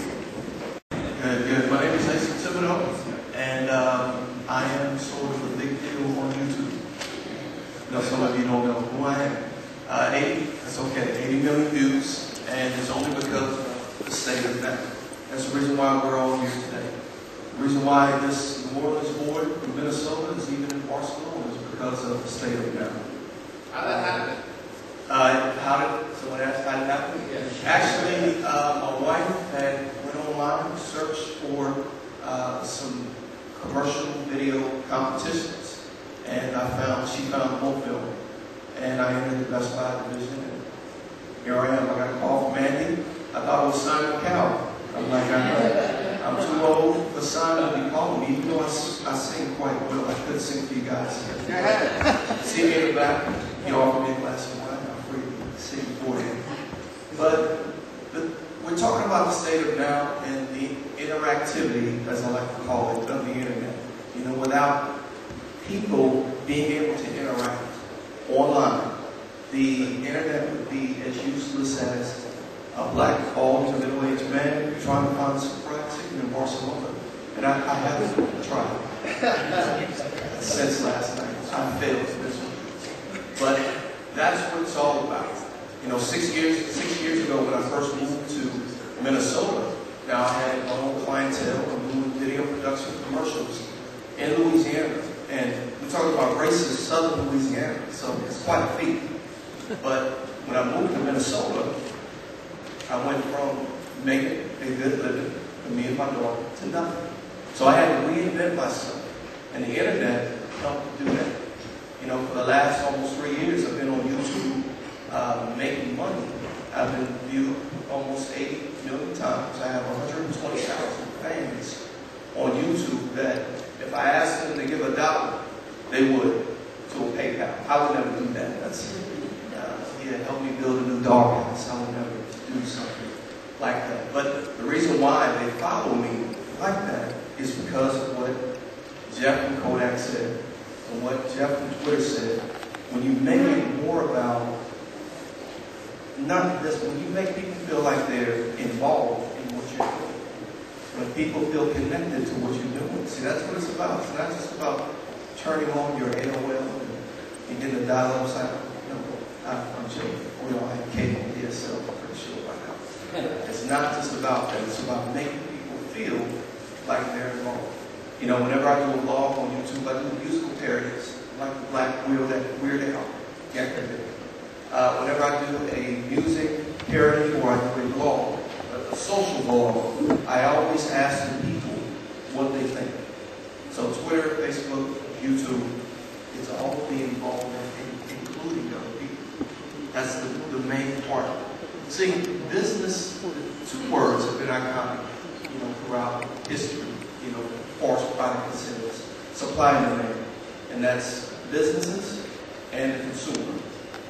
know, some of you don't know who I am. 80, that's okay, 80 million views, and it's only because of the state of that. That's the reason why we're all here today. The reason why this New Orleans board from Minnesota is even in Barcelona is because of the state of Maryland. How'd that happen? Someone asked how did that happen? Actually, my wife went online, searched for some commercial video competitions, and she found Mobile, and I entered the Best Buy division, and here I am. I got a call from Andy. I thought it was Simon Cowell. I'm like, I'm too old for Simon to be calling me, even though I sing quite well. I could sing for you guys. See me in the back. You offer me a glass of wine. I'm free to sing for you. But we're talking about the state of now and the interactivity, as I like to call it, of the internet. You know, without people being able to interact online, the internet would be as useless as a black old middle-aged man trying to find some fried chicken in Barcelona. And I haven't tried since last night. I failed this one. But that's what it's all about. You know, 6 years ago when I first moved to Minnesota, now I had my own clientele and doing video production commercials in Louisiana. And we're talking about racist southern Louisiana, so it's quite a feat. But when I moved to Minnesota, I went from making a good living for me and my daughter to nothing. So I had to reinvent myself. And the internet helped do that. You know, for the last almost 3 years, I've been on YouTube making money. I've been viewed almost 80 million times. I have 120,000 fans on YouTube that if I asked them to give $1, they would to a PayPal. I would never do that. That's help me build a new doghouse. I would never do something like that. But the reason why they follow me like that is because of what Jeff from Kodak said and what Jeff from Twitter said. When you make it more about not this, when you make people feel like they're involved in what you're doing, when people feel connected to what you're doing, see, that's what it's about. It's not just about turning on your AOL and getting the dial-up sound. No, I'm joking. We all have cable DSL, I'm pretty sure by now. It's not just about that. It's about making people feel like they're involved. You know, whenever I do a vlog on YouTube, I do musical parodies, like the Black Weird Al. Whenever I do a music parody or I do a vlog, a social vlog, I always ask the people what they think. So Twitter, Facebook, YouTube, it's all being involved in including other people. That's the main part. See, business, two words have been iconic, you know, throughout history, you know, forced product incentives, supply and demand, and that's businesses and the consumer.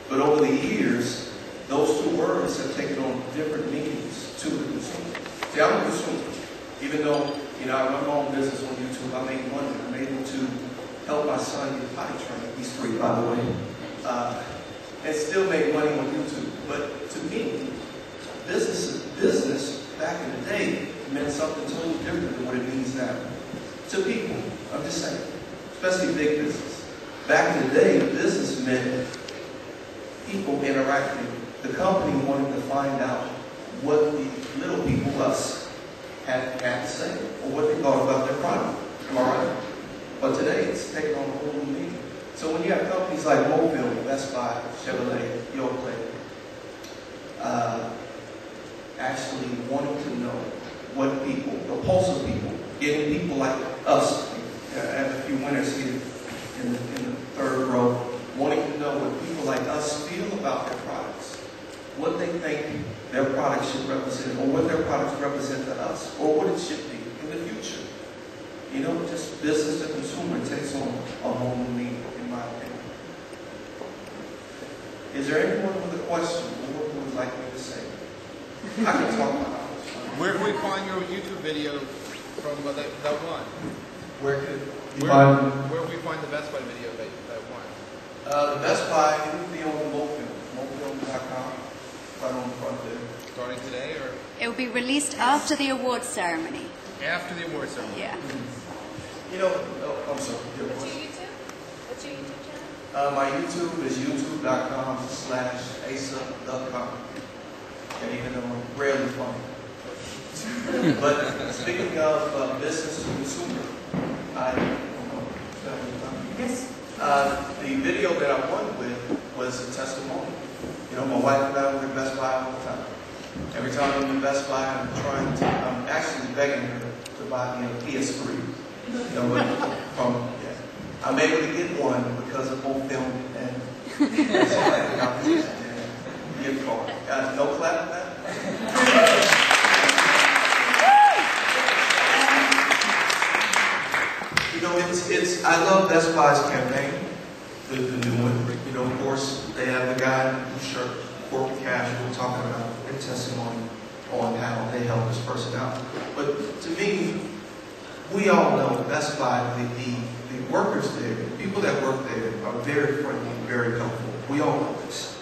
But over the years, those two words have taken on different meanings to the consumer. See, I'm a consumer. Even though, you know, I run my own business on YouTube, I make money. I'm able to help my son get potty trained. He's 3, by the way. And still make money on YouTube. But to me, business back in the day meant something totally different than what it means now. To people, I'm just saying, especially big business. Back in the day, business meant people interacting. The company wanted to find out what the little people, us, had to say, or what they thought about their product. Am I right? But today, it's taken on a whole new meaning. So when you have companies like Mobile, Best Buy, Chevrolet, Yoplait, actually wanting to know what people, propulsive people, getting people like us, I have a few winners here in the third row, wanting to know what people like us feel about their products, what they think their products should represent, or what their products represent to us, or what it should be in the future. You know, just business to consumer takes on a whole new meaning, in my opinion. Is there anyone with a question or what would like me to say? I can talk about it. Where can we find your YouTube video from that one? Where can we find the Best Buy video that won? The Best Buy, it would be on the mobile.com, right on the front there. Starting today, or? It will be released after the awards ceremony. After the awards ceremony? Yeah. You know, I'm sorry. What's your YouTube? What's your YouTube channel? My YouTube is youtube.com/asa.com. And even though I'm rarely funny. But speaking of business to consumer, the video that I won with was a testimony. You know, my wife and I were in Best Buy all the time. Every time I'm in Best Buy, I'm actually begging her to buy me a PS3. You know, I'm able to get one because of both film and gift card. No clap for that? You know, I love Best Buy's campaign, the new one. You know, of course, they have the guy in the blue shirt, corporate casual, talking about their testimony on how they help this person out. But to me, we all know Best Buy, the workers there, the people that work there are very friendly and very helpful. We all know this.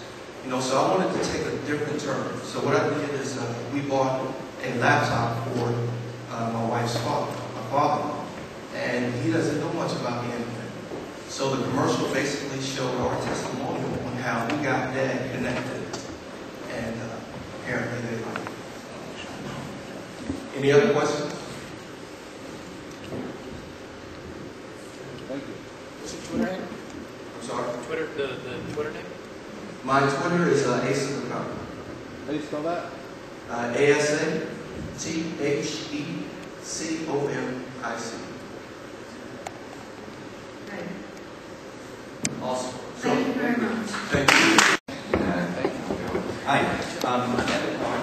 You know, so I wanted to take a different turn. So what I did is we bought a laptop for my wife's father, my father-in-law. And he doesn't know much about the internet. So the commercial basically showed our testimonial on how we got Dad connected. And apparently they like it. Any other questions? Thank you. What's your Twitter name? I'm sorry? Twitter, the Twitter name? My Twitter is ASA.com. How do you spell that? ASATHECOMIC. Awesome. Thank you very much. Thank you. Hi, I'm Evan Cohen.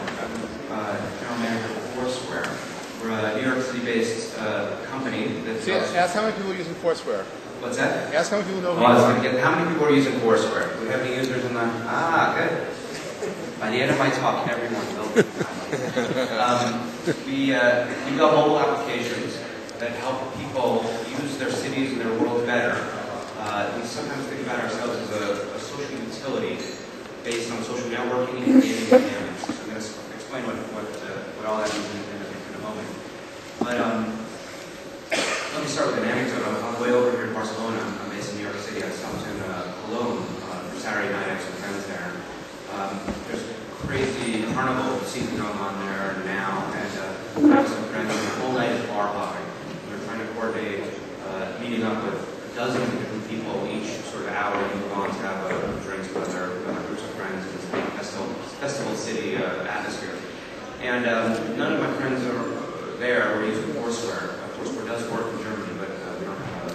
I'm general manager of FourSquare. We're a New York City-based company that Ask how many people are using FourSquare. What's that? Ask how many people know Oh, I was going to get, how many people are using FourSquare? Do we have any users in that? Ah, good. By the end of my talk, everyone will. We build mobile applications that help people use their cities and their world better. We sometimes think about ourselves as a social utility based on social networking and gaming dynamics. So I'm going to explain what all that means in a moment. But let me start with an anecdote. On the way over here to Barcelona, I'm based in New York City. I stopped in Cologne for Saturday night. I have some friends there. There's a crazy carnival season going on there now, and I have some friends. The whole night is bar hopping. We're trying to coordinate meeting up with a dozen different people each sort of hour. You move on to have drinks with other groups of friends in this big festival city atmosphere. And none of my friends are there. We're using FourSquare. FourSquare does work in Germany, but we don't have a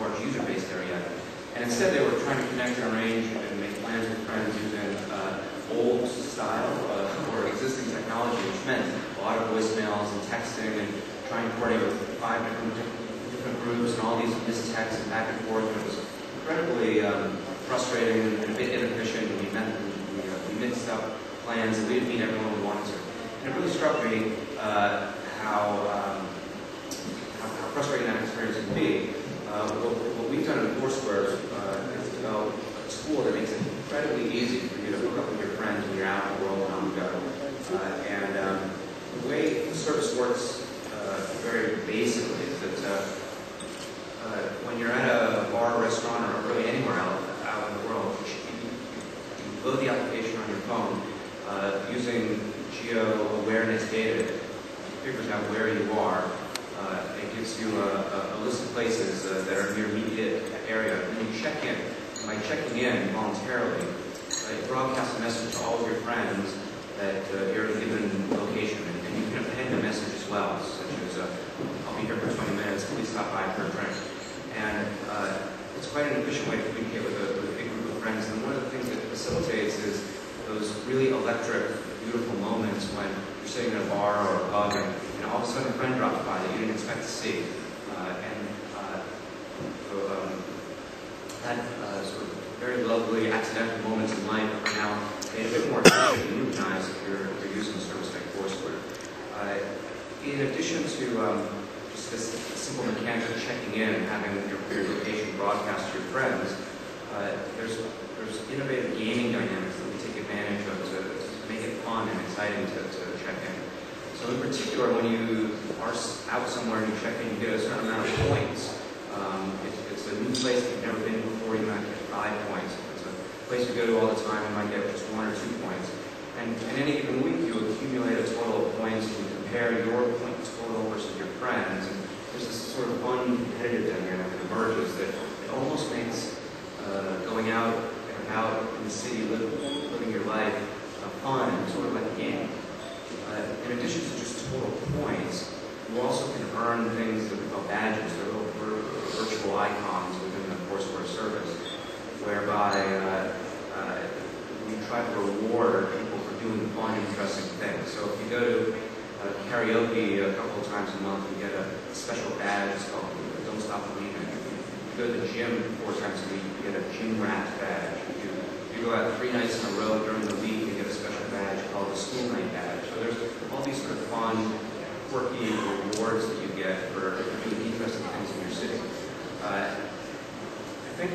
large user base there yet. And instead, they were trying to connect and arrange and make plans with friends using old style or existing technology, which meant a lot of voicemails and texting and trying to coordinate with 5 different groups and all these missed texts and back and forth. And it was incredibly frustrating and a bit inefficient. We mixed up plans and we didn't meet everyone we wanted to. And it really struck me how frustrating that experience can be. What we've done in FourSquare is develop a tool that makes it incredibly easy for you to hook up with your friends when you're out in the world and on the go. The way the service works very basically is that when you're at a bar, restaurant, or really anywhere out in the world, you load the application on your phone using geo-awareness data. It figures out where you are. It gives you a list of places that are in your immediate area. And you check in. By checking in voluntarily, you broadcast a message to all of your friends that you're at a given location. And you can append a message as well, such as, I'll be here for 20 minutes, please stop by for a drink. And it's quite an efficient way to communicate with a big group of friends. And one of the things that facilitates is those really electric, beautiful moments when you're sitting in a bar or a pub and all of a sudden a friend drops by that you didn't expect to see. That sort of very lovely accidental moments in life are now made a bit more efficient and routinized if you're using a service like FourSquare. In addition to just this simple mechanic of checking in and having your location broadcast to your friends, there's innovative gaming dynamics that we take advantage of to make it fun and exciting to check in. So in particular, when you are out somewhere and you check in, you get a certain amount of points. It's a new place that you've never been before. You might get 5 place you go to all the time, you might get just 1 or 2 points. And in any given week, you accumulate a total of points, and you compare your point total versus your friends. And there's this sort of fun competitive dynamic that emerges that it almost makes going out and about in the city, living your life, fun and sort of like a game. In addition to just total points, you also can earn things that we call badges. They're little virtual icons within the FourSquare service, whereby we try to reward people for doing fun, interesting things. So if you go to karaoke a couple of times a month, you get a special badge. It's called Don't Stop Believing. If you go to the gym 4 times a week, you get a gym rat badge. If you go out 3 nights in a row during the week, you get a special badge called the school night badge. So there's all these sort of fun, quirky rewards that you get for doing interesting things in your city. I think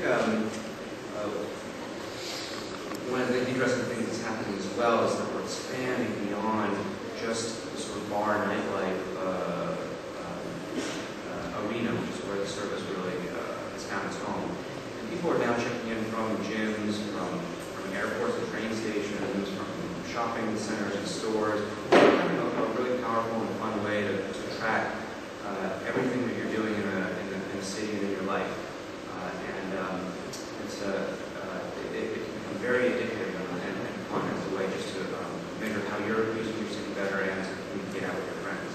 one of the interesting things that's happening as well is that we're expanding beyond just the sort of bar nightlife arena, which is where the service really has found its home. And people are now checking in from gyms, from airports and train stations, from shopping centers and stores. Having a really powerful and fun way to track everything that you're doing in a city and in your life. It can become very addictive and fun as a way just to measure how you're using your city better and to communicate out with your friends.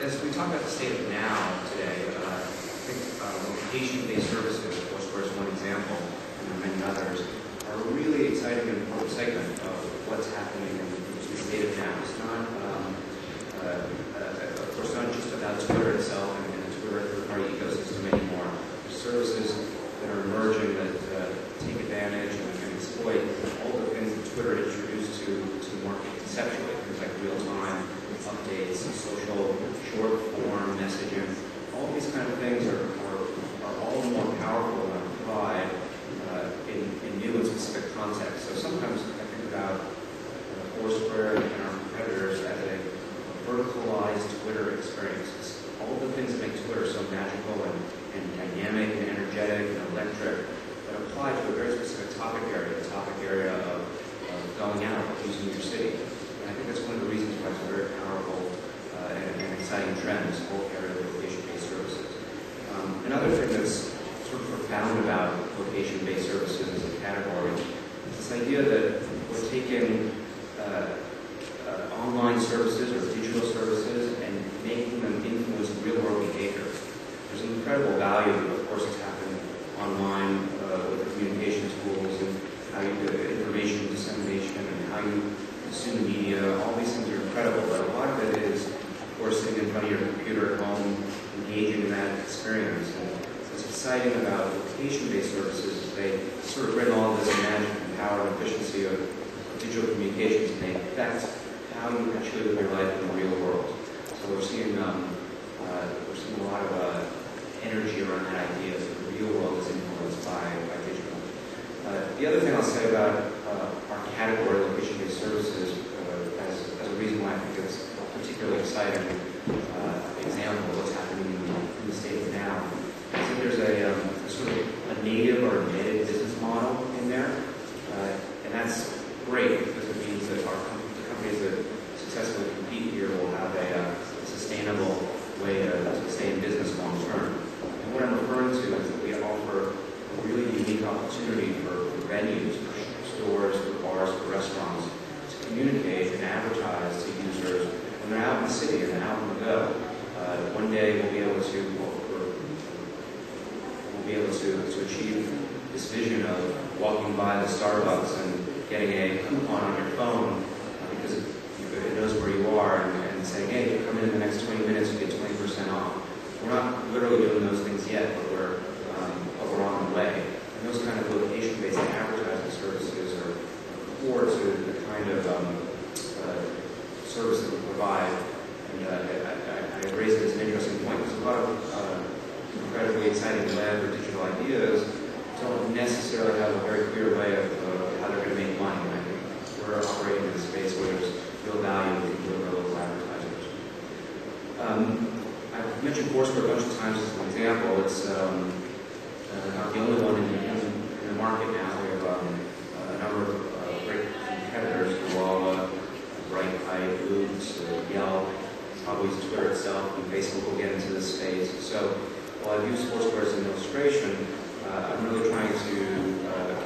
As we talk about the state of now today, I think location-based services, FourSquare is one example, and there are many others, are a really exciting and important segment of what's happening in the state of now. It's not, of course, not just about Twitter itself and the Twitter third-party ecosystem anymore. There's services that are emerging that take advantage and can exploit all the things that Twitter introduced to market conceptually, things like real-time updates, social short-form messaging. All these kind of things are all more powerful and applied in new and specific contexts. So sometimes I think about FourSquare and our competitors as a verticalized Twitter experience. It's all the things that make Twitter so magical and dynamic and energetic and electric that apply to a very specific topic area, the topic area of going out, using your city. And I think that's one of the reasons why it's a very powerful and exciting trend, this whole area of location-based services. Another thing that's sort of profound about location-based services as a category is this idea that we're taking online services or digital services and making them influence real-world behavior. There's an incredible value, of course, it's happened online with the communication tools and how you do information dissemination and how you consume media. All these things are incredible, but a lot of it is, of course, sitting in front of your computer at home, engaging in that experience. And what's exciting about location-based services is they sort of bring all this magic and power and efficiency of digital communications and they affect how you actually live your life in the real world. So we're seeing a lot of energy around that idea that the real world is influenced by digital. The other thing I'll say about our category, location-based services, as a reason why I think it's particularly exciting example of what's happening in the state of now, is that there's a sort of a native or embedded business model in there, and that's great because it means that the companies that successfully compete here will have a sustainable way to sustain business long term. And what I'm referring to is that we offer a really unique opportunity for venues, for stores, for bars, for restaurants to communicate and advertise to users when they're out in the city and out on the go. One day we'll be able to achieve this vision of walking by the Starbucks and getting a coupon on your phone because it knows where you are and saying, hey, if you come in the next 20 minutes, you get 20% off. We're not literally doing those things yet, but we're on the way. And those kind of location-based advertising services are core to the kind of service that we provide. And I raised it as an interesting point because a lot of incredibly exciting web or digital ideas don't necessarily have a very clear way of how they're going to make money. And I think we're operating in a space where there's real value we can deliver local advertisers. I've mentioned FourSquare a bunch of times as an example. It's not the only one in the market now. We have number of great competitors who all Bright, Hive, Boots, Yelp, probably Twitter itself, and Facebook will get into this space. So while I've used FourSquare as an illustration, I'm really trying to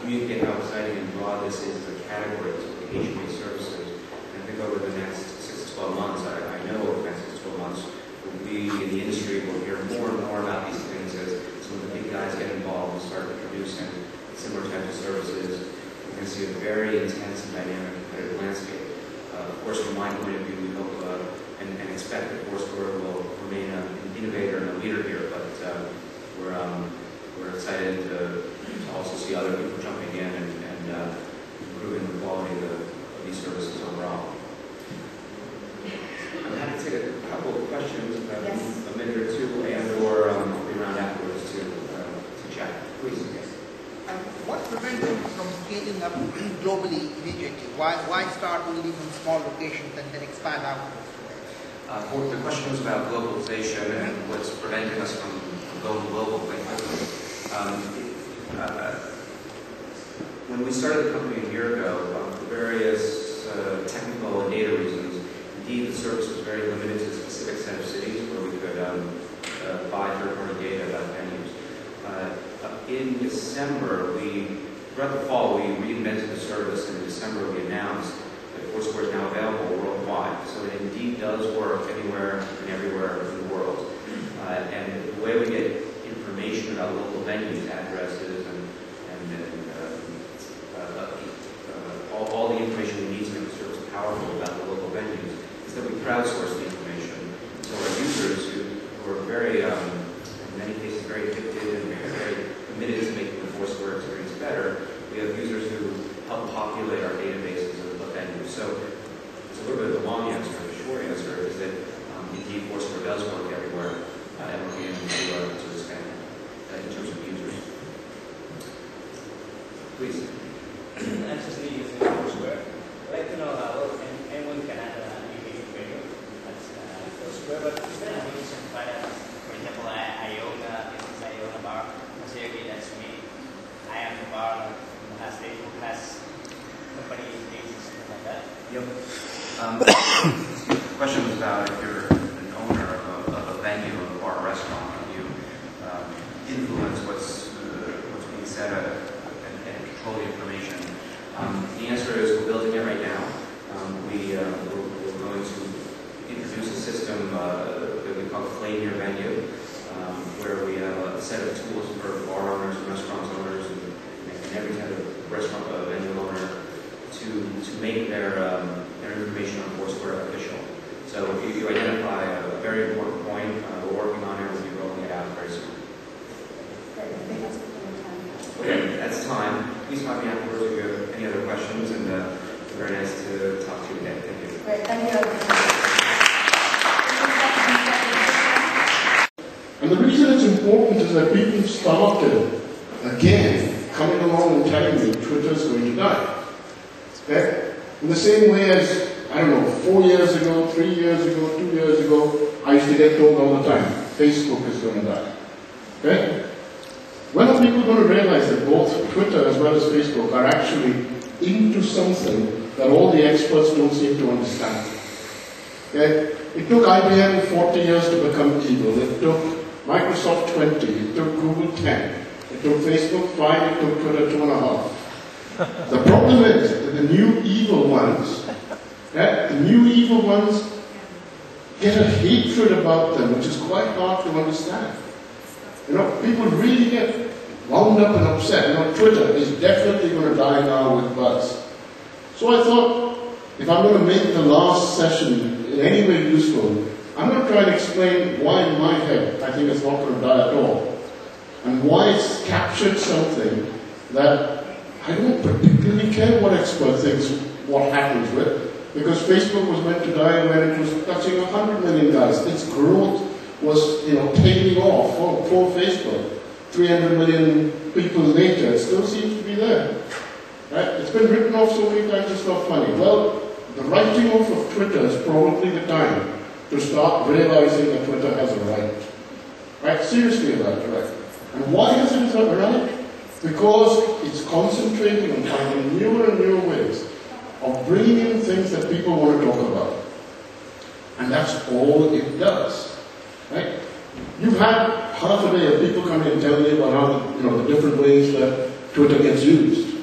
communicate how exciting and broad this is as a category of location-based services. And I think over the next 6 to 12 months, I know over the next 6 to 12 months, we in the industry will hear more and more about these things as some of the big guys get involved and start introducing similar types of services. We're going to see a very intense and dynamic competitive landscape. Of course, from my point of view, we hope and expect that FourSquare will remain an innovator and a leader here, but we're excited to also see other people jumping in and improving the quality of these services overall. I'm happy to take a couple of questions, a minute or two, and/or I'll be around afterwards to chat. Please. What prevents you from scaling up globally immediately? Why start only from small locations and then expand out? The question was about globalization and what's preventing us from going global quite quickly. When we started the company a year ago, for various technical and data reasons, indeed the service was very limited to a specific set of cities where we could buy third-party data about venues. In December, throughout the fall, we reinvented the service, and in December we announced that FourSquare is now available worldwide. So it indeed does work anywhere and everywhere in the world. And the way we get information about local venues, addresses, and all the information we need to make the service powerful about the local venues is that we crowdsource the information. So our users who are very, in many cases, very addicted and very committed to making the FourSquare experience better, we have users who help populate our databases of venues. So it's a little bit of a long answer. The short answer is that indeed FourSquare does work everywhere, and we're beginning to expand in terms of users. Please. I'm just using FourSquare. I'd like to know how anyone can add an education video as FourSquare, but is there a way to finance? For example, I own a bar. Consider that's me. I am the bar who has Facebook, has company pages, something like that. Yep. The question was about if you're an owner of a venue, a bar, or restaurant, how you influence what's being said and control the information. The answer is we're building it right now. We're going to introduce a system that we call Claim Your Venue, where we have a set of tools for bar owners and restaurant owners and every type of restaurant venue owner to make their information on FourSquare official. So if you identify a very important point, we're working on it. We'll be rolling it out very soon. Okay, that's time. Please find me afterwards if you have any other questions, and it's very nice to talk to you again. Thank you. Great, thank you. And the reason it's important is that people started, again, coming along and telling me Twitter's going to die. Okay? In the same way as, I don't know, 4 years ago, 3 years ago, 2 years ago, I used to get told all the time, Facebook is going to die. Okay? When are people going to realize that both Twitter as well as Facebook are actually into something that all the experts don't seem to understand? Okay? It took IBM 40 years to become evil. It took Microsoft 20. It took Google 10. It took Facebook 5. It took Twitter 2.5. The problem is that the new evil ones get a hatred about them, which is quite hard to understand. You know, people really get wound up and upset. You know, Twitter is definitely going to die now with buzz. So I thought, if I'm going to make the last session in any way useful, I'm going to try and explain why in my head I think it's not going to die at all. And why it's captured something that I don't particularly care what expert thinks what happens with. Because Facebook was meant to die when it was touching 100 million guys. Its growth was, tailing off for Facebook. 300 million people later, it still seems to be there. Right? It's been written off so many times it's not funny. Well, the writing off of Twitter is probably the time to start realizing that Twitter has a right. Right? Seriously about it, right? And why has it a right? Because it's concentrating on finding newer and newer ways of bringing in things that people want to talk about. And that's all it does. Right? You've had half a day of people come in and tell me about how the different ways that Twitter gets used.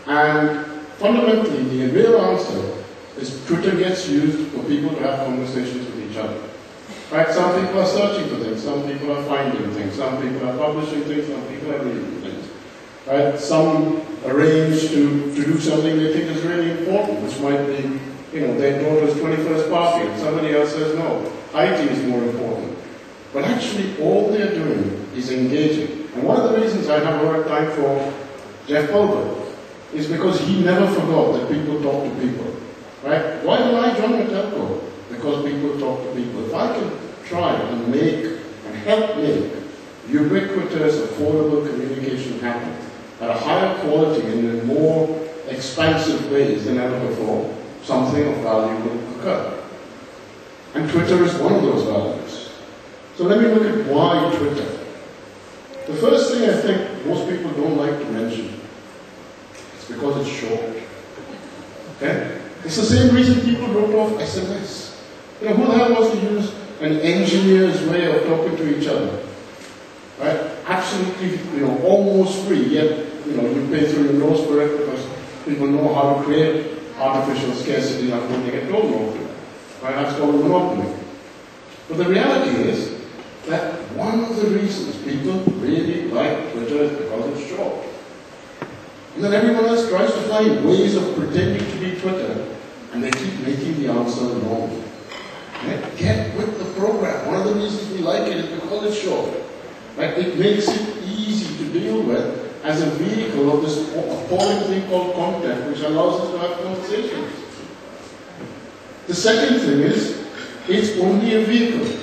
And fundamentally, the real answer is Twitter gets used for people to have conversations with each other. Right? Some people are searching for things, some people are finding things, some people are publishing things, some people are reading things. Right? Some arrange to do something they think is really important, which might be, their daughter's 21st party, and somebody else says no, IT is more important. But actually, all they're doing is engaging. And one of the reasons I have a lot of time for Jeff Goldberg is because he never forgot that people talk to people. Right? Why did I join the telco? Because people talk to people. If I can try and make and help make ubiquitous, affordable communication happen at a higher quality and in more expansive ways than ever before, something of value will occur. And Twitter is one of those values. So let me look at why Twitter. The first thing I think most people don't like to mention is because it's short. Okay? It's the same reason people wrote off SMS. Who the hell wants to use an engineer's way of talking to each other? Right? Absolutely, almost free, yet, you pay through your nose for it because people know how to create artificial scarcity and when they get told not to. Right? That's called a monopoly. But the reality is that one of the reasons people really like Twitter is because it's short. And then everyone else tries to find ways of pretending to be Twitter, and they keep making the answer normal. Right? Get with the program. One of the reasons we like it is because it's short. Right? It makes it easy to deal with as a vehicle of this appalling thing called content, which allows us to have conversations. The second thing is, it's only a vehicle.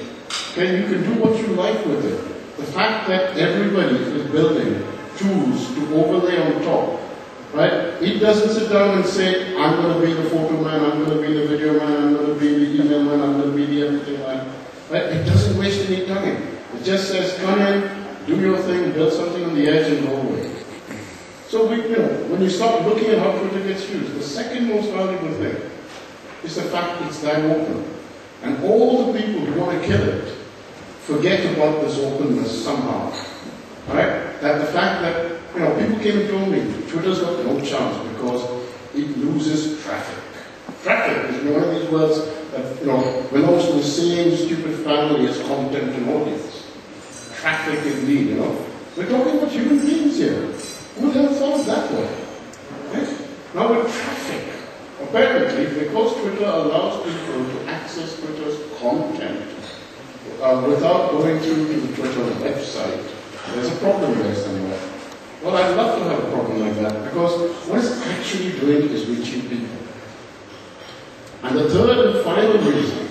Okay? You can do what you like with it. The fact that everybody is building tools to overlay on top, right? It doesn't sit down and say, I'm going to be the photo man, I'm going to be the video man, I'm going to be the email man, I'm going to be the everything man. Right? It doesn't waste any time. It just says, come in, do your thing, build something on the edge and go away. So when you start looking at how Twitter gets used, the second most valuable thing is the fact it's that open. And all the people who want to kill it forget about this openness somehow. Right? That the fact that, people came and told me, Twitter's got no chance because it loses traffic. Traffic is one of these words that, belongs to the same stupid family as content and audience. Traffic indeed, We're talking about human beings here. Who the hell thought that way? Right? Now with traffic, apparently, because Twitter allows people to access Twitter's content without going through to the Twitter website, there's a problem there somewhere. Well, I'd love to have a problem like that because what it's actually doing is reaching people. And the third and final reason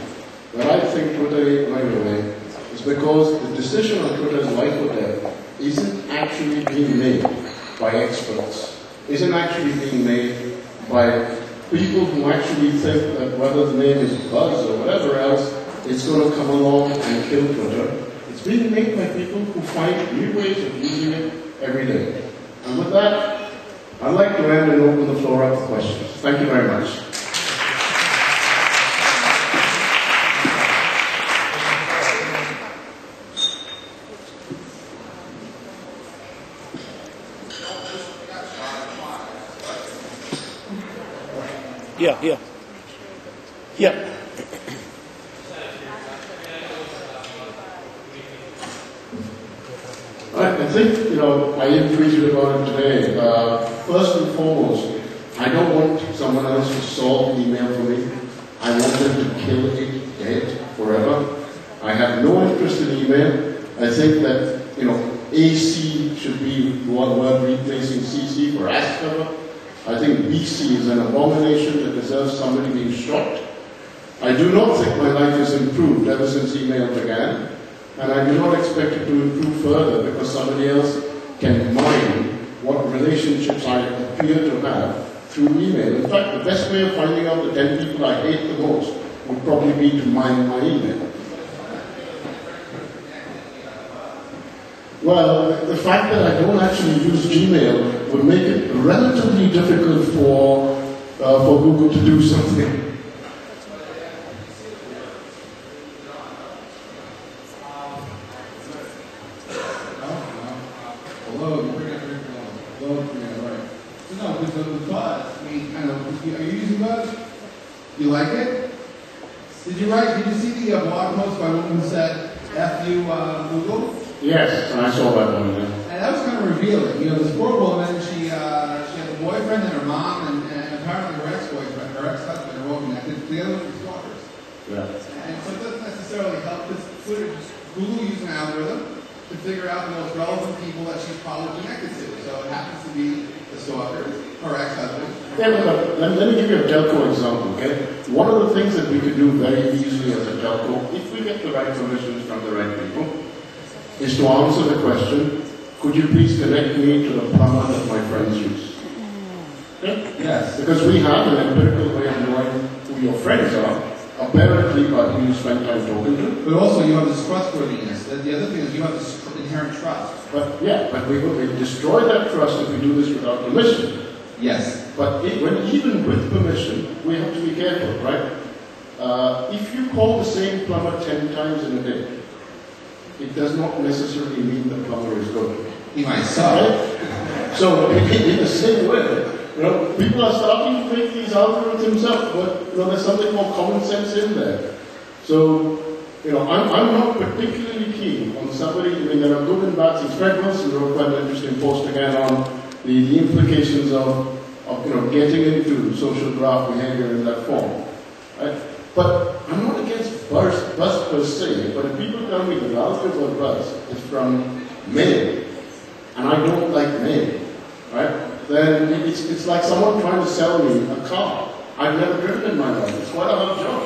that I think Twitter ain't going away is because the decision on Twitter's life or death isn't actually being made by experts, isn't actually being made by people who actually think that whether the name is Buzz or whatever else, it's going to come along and kill Twitter. It's being made by people who find new ways of using it every day. And with that, I'd like to end and open the floor up for questions. Thank you very much. Yeah. I think, I even tweeted about it today. First and foremost, I don't want someone else to solve email for me. I want them to kill it dead forever. I have no interest in email. I think that, AC should be one word replacing CC for ask cover. I think BC is an abomination that deserves somebody being shot. I do not think my life has improved ever since email began. And I do not expect it to improve further because somebody else can mine what relationships I appear to have through email. In fact, the best way of finding out the 10 people I hate the most would probably be to mine my email. Well, the fact that I don't actually use Gmail would make it relatively difficult for Google to do something. Hello, yeah, right. No, because of the Buzz. I mean, kind of, are you using Buzz? You like it? Did you see the blog post by a woman who said, F you, Google? Yes, I saw that one, yeah. And that was kind of revealing. You know, this poor woman, she had a boyfriend and her mom, and apparently her ex-boyfriend, her ex-husband, are all connected together with his daughters. Yeah. And so it doesn't necessarily help this Google using an algorithm to figure out the most relevant people that she's probably connected to. So it happens to be the stalker, her ex-husband. Yeah, but let me give you a telco example, okay? One of the things that we could do very easily as a telco, if we get the right permissions from the right people, is to answer the question, could you please connect me to the plumber that my friends use? Okay? Yes. Because we have an empirical way of knowing who your friends are, apparently by who you spend time talking to. But also you have this trustworthiness. The other thing is you have this inherent trust. But yeah, but we destroy that trust if we do this without permission. Yes. But even with permission, we have to be careful, right? If you call the same plumber 10 times in a day, it does not necessarily mean the plumber is good. He might suck. Right? So in the same way, you know, people are starting to make these algorithms up, but you know, there's something more common sense in there. So, you know, I'm not particularly keen on somebody. I mean, there are good and bad things. Fred Wilson wrote quite an interesting post again on the implications of you know, getting into social graph behavior in that form, right? But I'm not against buzz per se, but if people tell me the relative of buzz is from mail, and I don't like mail, right? Then it's like someone trying to sell me a car. I've never driven in my life. It's quite a hard job.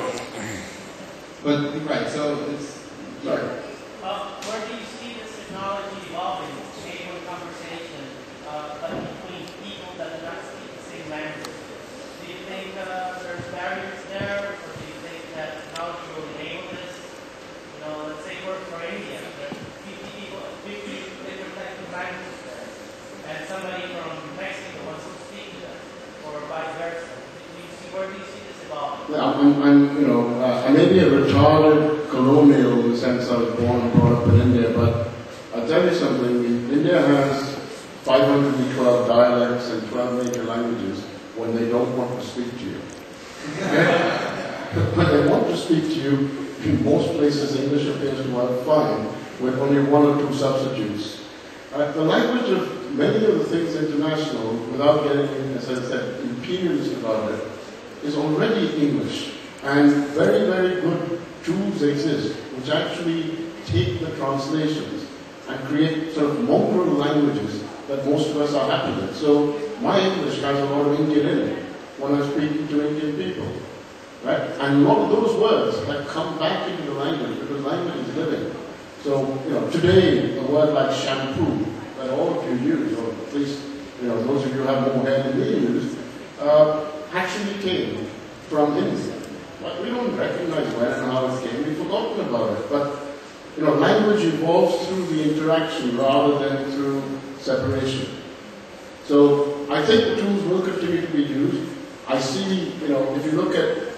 But, right, so it's... Right. Where do you see this technology evolving, enabling conversation, but between people that do not speak the same language? Do you think there's barriers there, or do you think that technology will enable this? You know, let's say we're for India, there are 50 people, 50 different languages there, and somebody from Mexico wants to speak to them, or vice versa. Where do you see this evolving? Yeah, you know, I may be a retarded colonial in the sense I was born and brought up in India, but I'll tell you something. India has 512 dialects and 12 major languages when they don't want to speak to you. Okay? When they want to speak to you, in most places English appears to work fine, with only one or two substitutes. The language of many of the things international, without getting, as I said, imperialist about it, is already English. And very, very good tools exist which actually take the translations and create sort of mongrel languages that most of us are happy with. So my English has a lot of Indian in it when I'm speaking to Indian people. Right? And a lot of those words that come back into the language because language is living. So, you know, today a word like shampoo that all of you use, or at least, you know, those of you who have more hair than me use, actually came from India. But we don't recognize when and how it came. We've forgotten about it. But, you know, language evolves through the interaction rather than through separation. So I think the tools will continue to be used. I see, you know, if you look at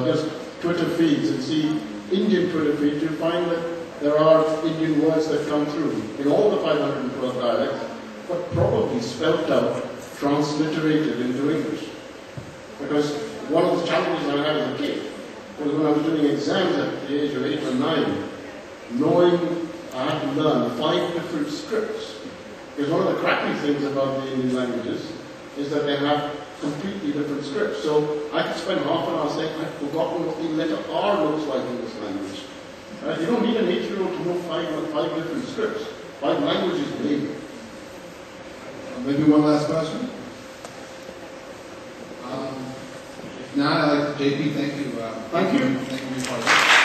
just Twitter feeds and see Indian Twitter feeds, you'll find that there are Indian words that come through in all the 512 dialects, but probably spelt out, transliterated into English. Because one of the challenges I had as a kid was when I was doing exams at the age of 8 or 9, knowing I had to learn 5 different scripts. Because one of the crappy things about the Indian languages is that they have completely different scripts. So I could spend half an hour saying, I've forgotten what the letter R looks like in this language. Right? You don't need an 8-year-old to know 5 different scripts. 5 languages maybe. Maybe one last question? If not, I'd like to, JP, thank you. Thank you. Thank you for your part.